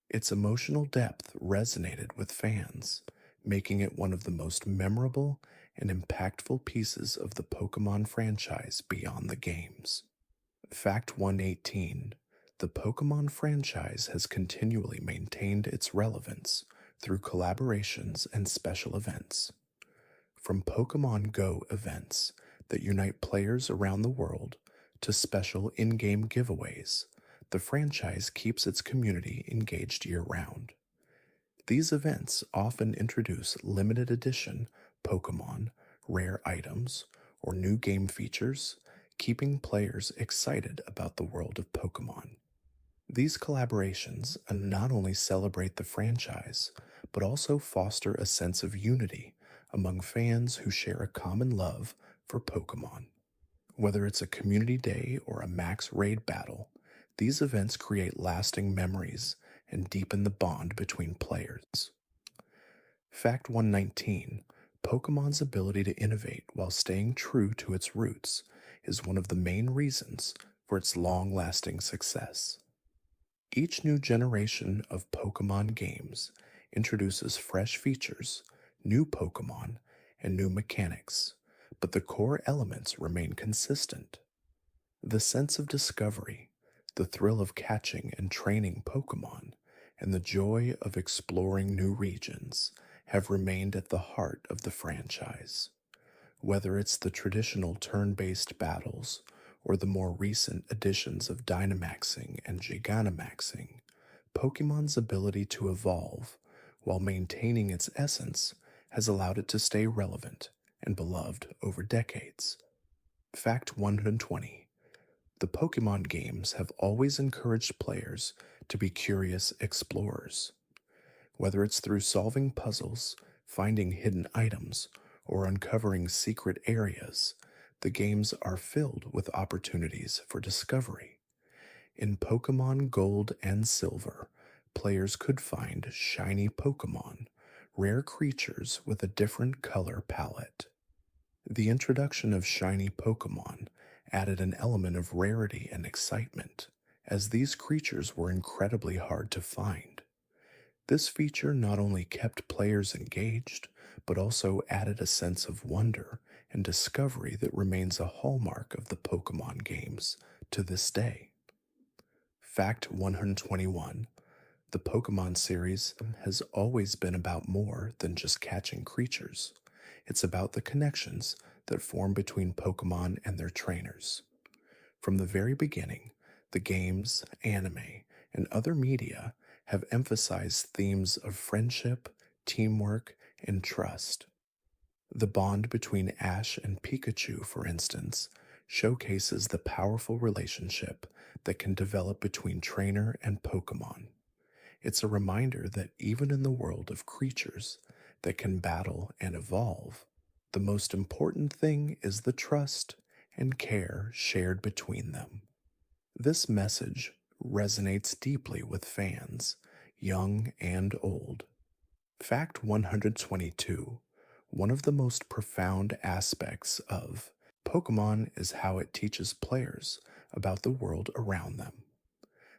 Its emotional depth resonated with fans, making it one of the most memorable and impactful pieces of the Pokemon franchise beyond the games. Fact 118: the Pokemon franchise has continually maintained its relevance through collaborations and special events. From Pokemon Go events that unite players around the world to special in game giveaways, the franchise keeps its community engaged year round. These events often introduce limited edition Pokemon, rare items, or new game features, keeping players excited about the world of Pokemon. These collaborations not only celebrate the franchise, but also foster a sense of unity among fans who share a common love for Pokemon. Whether it's a community day or a max raid battle, these events create lasting memories and deepen the bond between players. Fact 119: Pokemon's ability to innovate while staying true to its roots is one of the main reasons for its long lasting success. Each new generation of Pokemon games introduces fresh features, new Pokemon, and new mechanics, but the core elements remain consistent. The sense of discovery, the thrill of catching and training Pokemon, and the joy of exploring new regions have remained at the heart of the franchise. Whether it's the traditional turn based battles or the more recent additions of Dynamaxing and Gigantamaxing, Pokemon's ability to evolve while maintaining its essence has allowed it to stay relevant and beloved over decades. Fact 120: the Pokemon games have always encouraged players to be curious explorers. Whether it's through solving puzzles, finding hidden items, or uncovering secret areas, the games are filled with opportunities for discovery. In Pokemon Gold and Silver, players could find shiny Pokemon, rare creatures with a different color palette. The introduction of shiny Pokemon added an element of rarity and excitement, as these creatures were incredibly hard to find. This feature not only kept players engaged, but also added a sense of wonder and discovery that remains a hallmark of the Pokemon games to this day. Fact 121: the Pokemon series has always been about more than just catching creatures. It's about the connections that form between Pokemon and their trainers. From the very beginning, the games, anime, and other media have emphasized themes of friendship, teamwork, and trust. The bond between Ash and Pikachu, for instance, showcases the powerful relationship that can develop between trainer and Pokemon. It's a reminder that even in the world of creatures that can battle and evolve, the most important thing is the trust and care shared between them. This message resonates deeply with fans, young and old. Fact 122: one of the most profound aspects of Pokemon is how it teaches players about the world around them.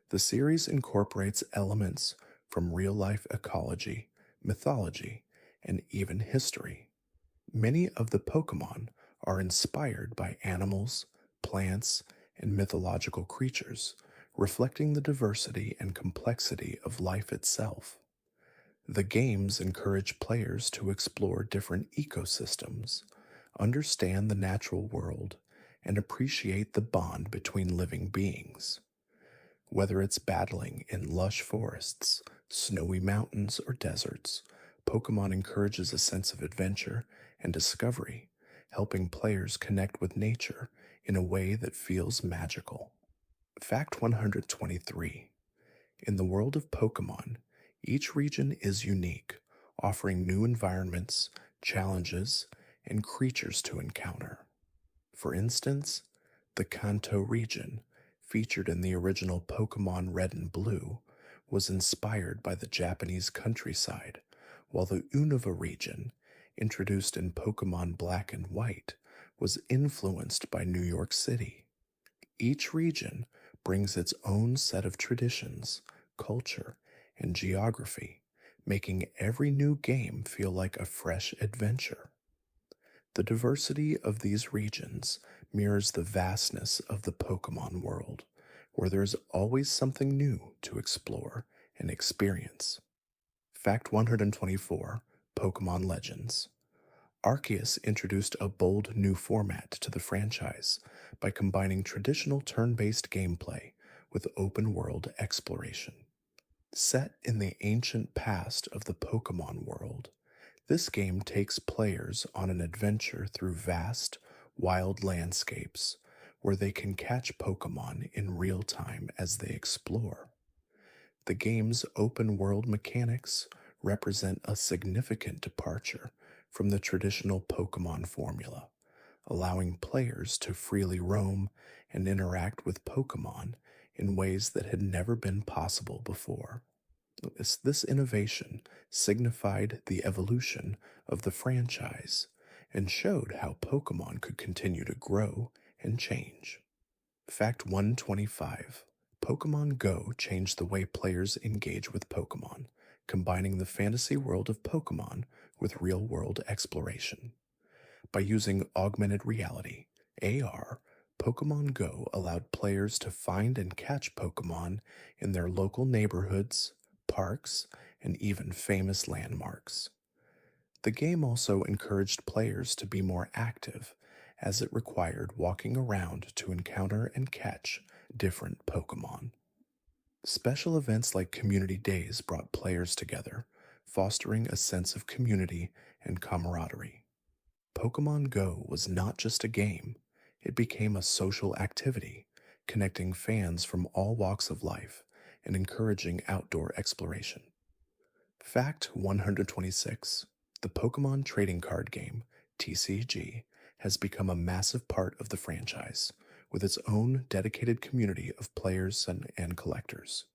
The series incorporates elements from real life ecology, mythology, and even history. Many of the Pokemon are inspired by animals, plants, and mythological creatures, reflecting the diversity and complexity of life itself. The games encourage players to explore different ecosystems, understand the natural world, and appreciate the bond between living beings. Whether it's battling in lush forests, snowy mountains, or deserts, Pokemon encourages a sense of adventure and discovery, helping players connect with nature in a way that feels magical. Fact 123: in the world of Pokemon, each region is unique, offering new environments, challenges, and creatures to encounter. For instance, the Kanto region, featured in the original Pokemon Red and Blue, was inspired by the Japanese countryside, while the Unova region, introduced in Pokemon Black and White, was influenced by New York City. Each region brings its own set of traditions, culture, and geography, making every new game feel like a fresh adventure. The diversity of these regions mirrors the vastness of the Pokemon world, where there's always something new to explore and experience. Fact 124: Pokemon Legends. Arceus introduced a bold new format to the franchise by combining traditional turn based gameplay with open world exploration. Set in the ancient past of the Pokemon world, this game takes players on an adventure through vast, wild landscapes where they can catch Pokemon in real time as they explore. The game's open world mechanics represent a significant departure from the traditional Pokemon formula, allowing players to freely roam and interact with Pokemon in ways that had never been possible before. This innovation signified the evolution of the franchise and showed how Pokemon could continue to grow and change. Fact 125: Pokemon Go changed the way players engage with Pokemon, combining the fantasy world of Pokemon with real world exploration. By using augmented reality, AR, Pokemon Go allowed players to find and catch Pokemon in their local neighborhoods, parks, and even famous landmarks. The game also encouraged players to be more active, as it required walking around to encounter and catch different Pokemon. Special events like community days brought players together, fostering a sense of community and camaraderie. Pokemon Go was not just a game, it became a social activity, connecting fans from all walks of life and encouraging outdoor exploration. Fact 126: The Pokemon trading card game, TCG, has become a massive part of the franchise, with its own dedicated community of players and collectors.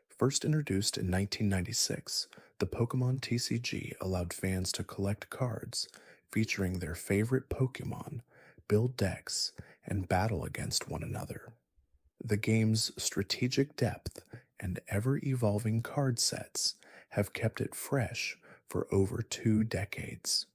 First introduced in 1996, the Pokemon TCG allowed fans to collect cards featuring their favorite Pokemon, build decks, and battle against one another. The game's strategic depth and ever evolving card sets have kept it fresh for over 2 decades.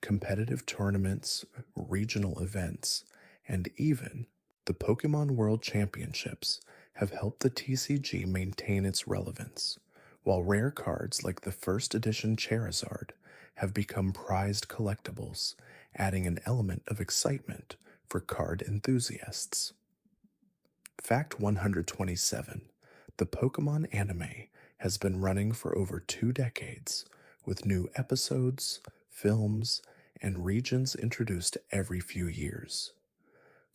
Competitive tournaments, regional events, and even the Pokemon World Championships have helped the TCG maintain its relevance, while rare cards like the first edition Charizard have become prized collectibles, adding an element of excitement for card enthusiasts. Fact 127: The Pokemon anime has been running for over 2 decades, with new episodes, films, and regions introduced every few years.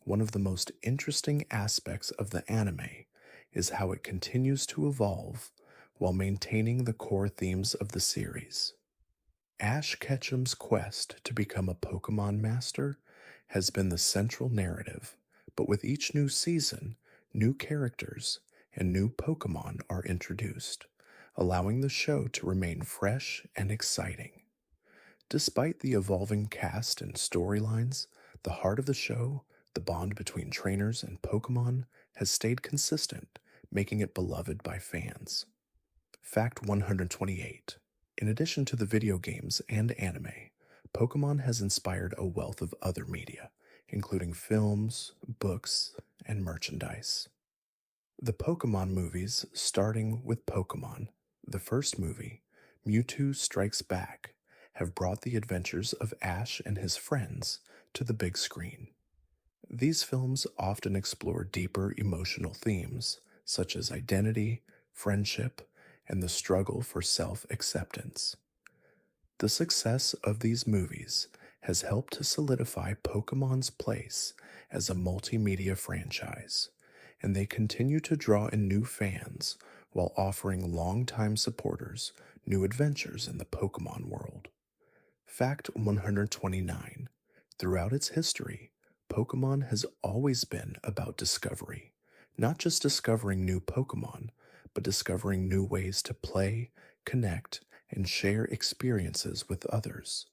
One of the most interesting aspects of the anime is how it continues to evolve while maintaining the core themes of the series. Ash Ketchum's quest to become a Pokemon master has been the central narrative, but with each new season, new characters and new Pokemon are introduced, allowing the show to remain fresh and exciting. Despite the evolving cast and storylines, the heart of the show, the bond between trainers and Pokemon, has stayed consistent, making it beloved by fans. Fact 128: In addition to the video games and anime, Pokemon has inspired a wealth of other media, including films, books, and merchandise. The Pokemon movies, starting with Pokemon, the first movie, Mewtwo Strikes Back, have brought the adventures of Ash and his friends to the big screen. These films often explore deeper emotional themes, such as identity, friendship, and the struggle for self acceptance. The success of these movies has helped to solidify Pokemon's place as a multimedia franchise, and they continue to draw in new fans while offering longtime supporters new adventures in the Pokemon world. Fact 129: Throughout its history, Pokemon has always been about discovery, not just discovering new Pokemon, but discovering new ways to play, connect, and share experiences with others.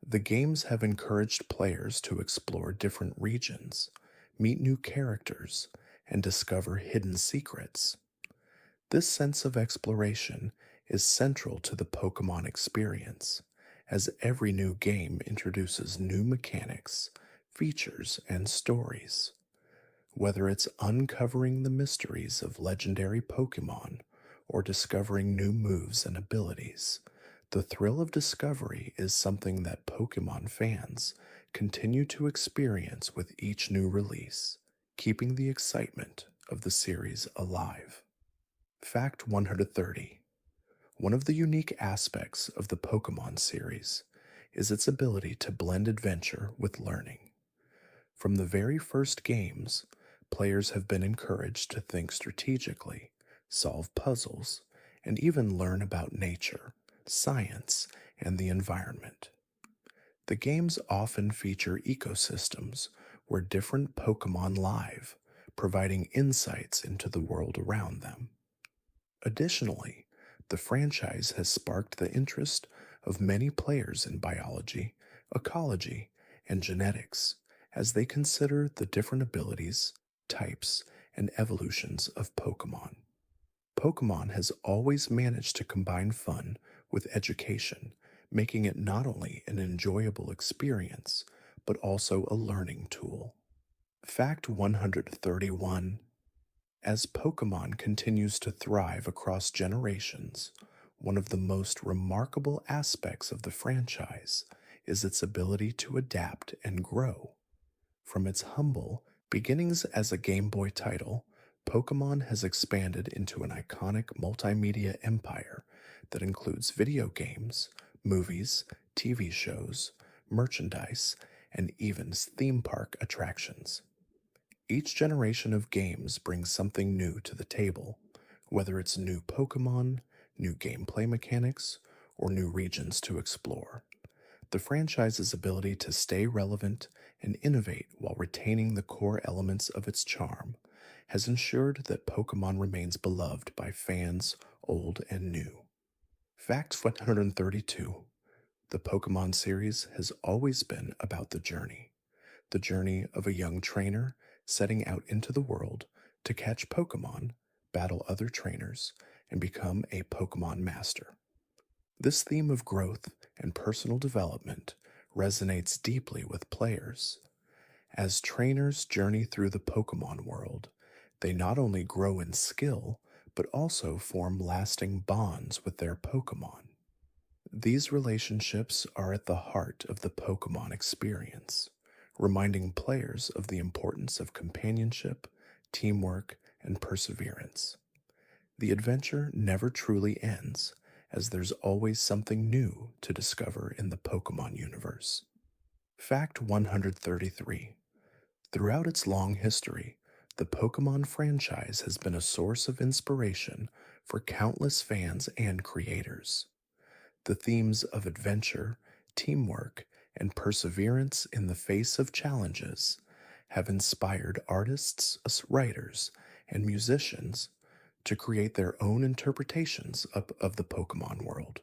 The games have encouraged players to explore different regions, meet new characters, and discover hidden secrets. This sense of exploration is central to the Pokemon experience, as every new game introduces new mechanics, features, and stories. Whether it's uncovering the mysteries of legendary Pokemon or discovering new moves and abilities, the thrill of discovery is something that Pokemon fans continue to experience with each new release, keeping the excitement of the series alive. Fact 130. One of the unique aspects of the Pokemon series is its ability to blend adventure with learning. From the very first games, players have been encouraged to think strategically, solve puzzles, and even learn about nature, science, and the environment. The games often feature ecosystems where different Pokemon live, providing insights into the world around them. Additionally, the franchise has sparked the interest of many players in biology, ecology, and genetics as they consider the different abilities, types, and evolutions of Pokemon. Pokemon has always managed to combine fun with education, making it not only an enjoyable experience, but also a learning tool. Fact 131. As Pokemon continues to thrive across generations, one of the most remarkable aspects of the franchise is its ability to adapt and grow. From its humble beginnings as a Game Boy title, Pokemon has expanded into an iconic multimedia empire that includes video games, movies, TV shows, merchandise, and even theme park attractions. Each generation of games brings something new to the table, whether it's new Pokemon, new gameplay mechanics, or new regions to explore. The franchise's ability to stay relevant and innovate while retaining the core elements of its charm has ensured that Pokemon remains beloved by fans old and new. Fact 132. The Pokemon series has always been about the journey of a young trainer setting out into the world to catch Pokemon, battle other trainers, and become a Pokemon master. This theme of growth and personal development resonates deeply with players. As trainers journey through the Pokemon world, they not only grow in skill, but also form lasting bonds with their Pokemon. These relationships are at the heart of the Pokemon experience, reminding players of the importance of companionship, teamwork, and perseverance. The adventure never truly ends, as there's always something new to discover in the Pokemon universe. Fact 133. Throughout its long history, the Pokemon franchise has been a source of inspiration for countless fans and creators. The themes of adventure, teamwork, and perseverance in the face of challenges have inspired artists, writers, and musicians to create their own interpretations of the Pokemon world.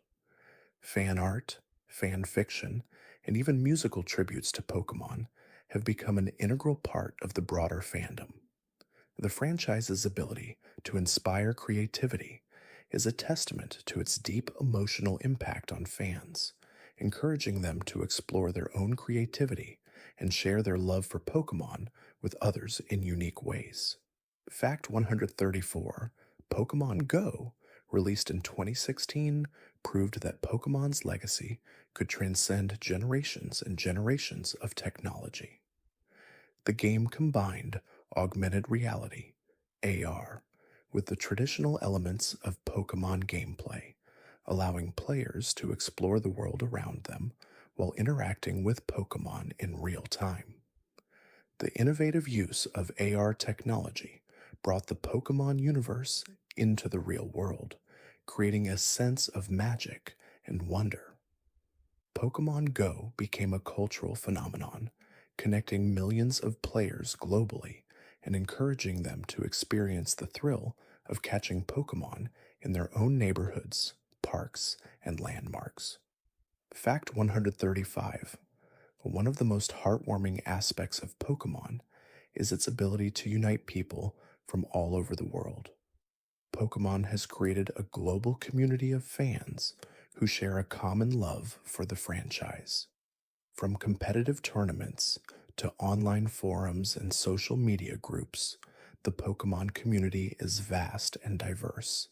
Fan art, fan fiction, and even musical tributes to Pokemon have become an integral part of the broader fandom. The franchise's ability to inspire creativity is a testament to its deep emotional impact on fans, encouraging them to explore their own creativity and share their love for Pokemon with others in unique ways. Fact 134. Pokemon Go, released in 2016, proved that Pokemon's legacy could transcend generations and generations of technology. The game combined augmented reality, AR, with the traditional elements of Pokemon gameplay, allowing players to explore the world around them while interacting with Pokemon in real time. The innovative use of AR technology brought the Pokemon universe into the real world, creating a sense of magic and wonder. Pokemon Go became a cultural phenomenon, connecting millions of players globally and encouraging them to experience the thrill of catching Pokemon in their own neighborhoods, parks, and landmarks. Fact 135. One of the most heartwarming aspects of Pokemon is its ability to unite people from all over the world. Pokemon has created a global community of fans who share a common love for the franchise. From competitive tournaments to online forums and social media groups, the Pokemon community is vast and diverse.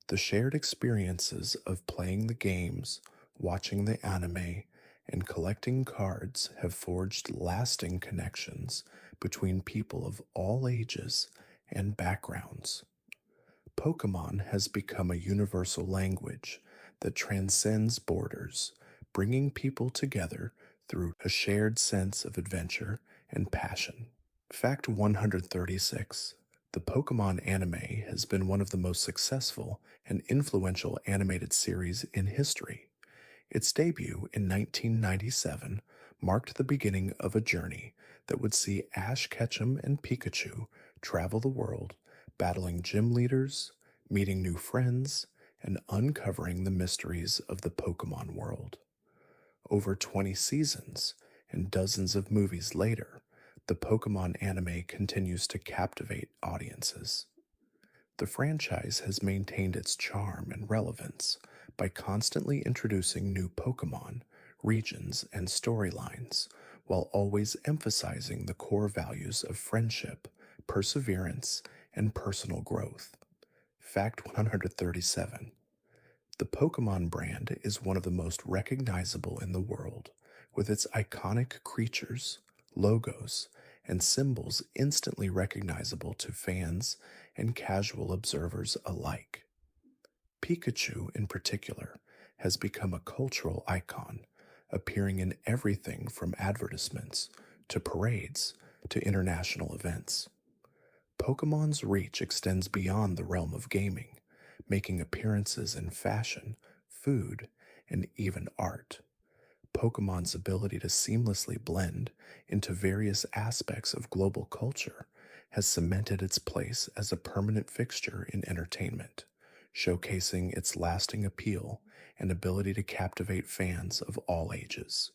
The shared experiences of playing the games, watching the anime, and collecting cards have forged lasting connections between people of all ages and backgrounds. Pokemon has become a universal language that transcends borders, bringing people together through a shared sense of adventure and passion. Fact 136. The Pokemon anime has been one of the most successful and influential animated series in history. Its debut in 1997 marked the beginning of a journey that would see Ash Ketchum and Pikachu travel the world, battling gym leaders, meeting new friends, and uncovering the mysteries of the Pokemon world. Over 20 seasons and dozens of movies later, the Pokemon anime continues to captivate audiences. The franchise has maintained its charm and relevance by constantly introducing new Pokemon, regions, and storylines, while always emphasizing the core values of friendship, perseverance, and personal growth. Fact 137. The Pokemon brand is one of the most recognizable in the world, with its iconic creatures, logos, and symbols instantly recognizable to fans and casual observers alike. Pikachu, in particular, has become a cultural icon, appearing in everything from advertisements to parades to international events. Pokemon's reach extends beyond the realm of gaming, making appearances in fashion, food, and even art. Pokemon's ability to seamlessly blend into various aspects of global culture has cemented its place as a permanent fixture in entertainment, showcasing its lasting appeal and ability to captivate fans of all ages.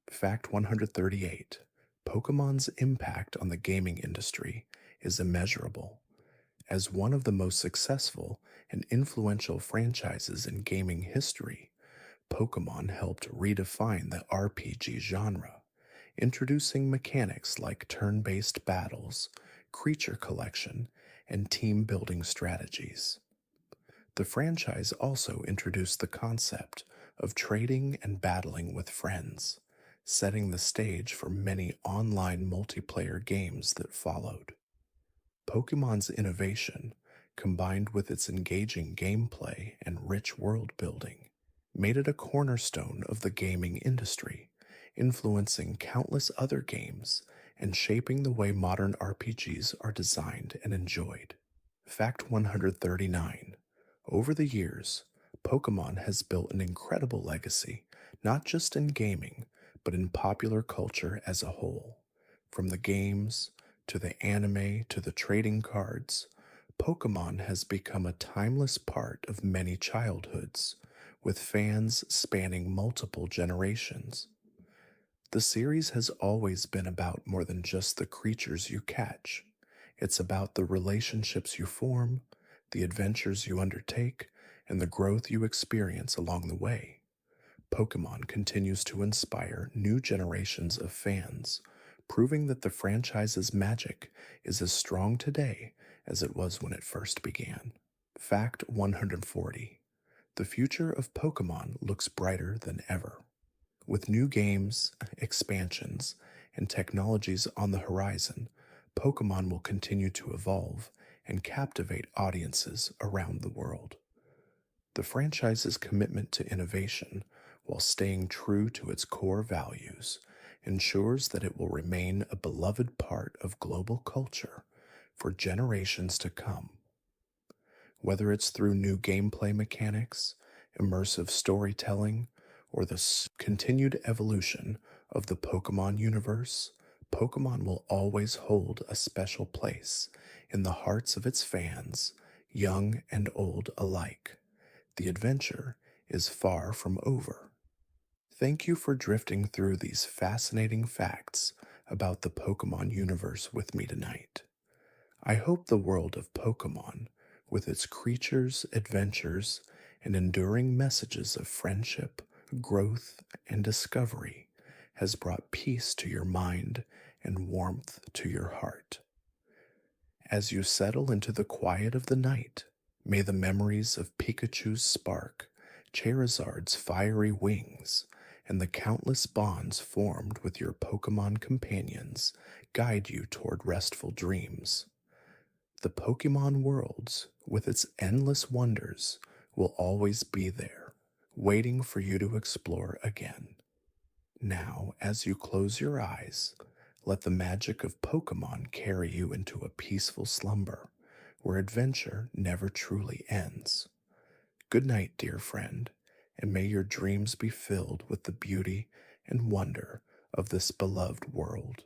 Fact 138. Pokemon's impact on the gaming industry is immeasurable. As one of the most successful and influential franchises in gaming history, Pokemon helped redefine the RPG genre, introducing mechanics like turn based battles, creature collection, and team building strategies. The franchise also introduced the concept of trading and battling with friends, setting the stage for many online multiplayer games that followed. Pokemon's innovation, combined with its engaging gameplay and rich world building, made it a cornerstone of the gaming industry, influencing countless other games and shaping the way modern RPGs are designed and enjoyed. Fact 139. Over the years, Pokemon has built an incredible legacy, not just in gaming, but in popular culture as a whole. From the games, to the anime, to the trading cards, Pokemon has become a timeless part of many childhoods, with fans spanning multiple generations. The series has always been about more than just the creatures you catch. It's about the relationships you form, the adventures you undertake, and the growth you experience along the way. Pokemon continues to inspire new generations of fans, proving that the franchise's magic is as strong today as it was when it first began. Fact 140. The future of Pokemon looks brighter than ever. With new games, expansions, and technologies on the horizon, Pokemon will continue to evolve and captivate audiences around the world. The franchise's commitment to innovation, while staying true to its core values, ensures that it will remain a beloved part of global culture for generations to come. Whether it's through new gameplay mechanics, immersive storytelling, or the continued evolution of the Pokemon universe, Pokemon will always hold a special place in the hearts of its fans, young and old alike. The adventure is far from over. Thank you for drifting through these fascinating facts about the Pokemon universe with me tonight. I hope the world of Pokemon, with its creatures, adventures, and enduring messages of friendship, growth, and discovery, has brought peace to your mind and warmth to your heart. As you settle into the quiet of the night, may the memories of Pikachu's spark, Charizard's fiery wings, and the countless bonds formed with your Pokemon companions guide you toward restful dreams. The Pokemon worlds, with its endless wonders, will always be there, waiting for you to explore again. Now, as you close your eyes, let the magic of Pokemon carry you into a peaceful slumber where adventure never truly ends. Good night, dear friend, and may your dreams be filled with the beauty and wonder of this beloved world.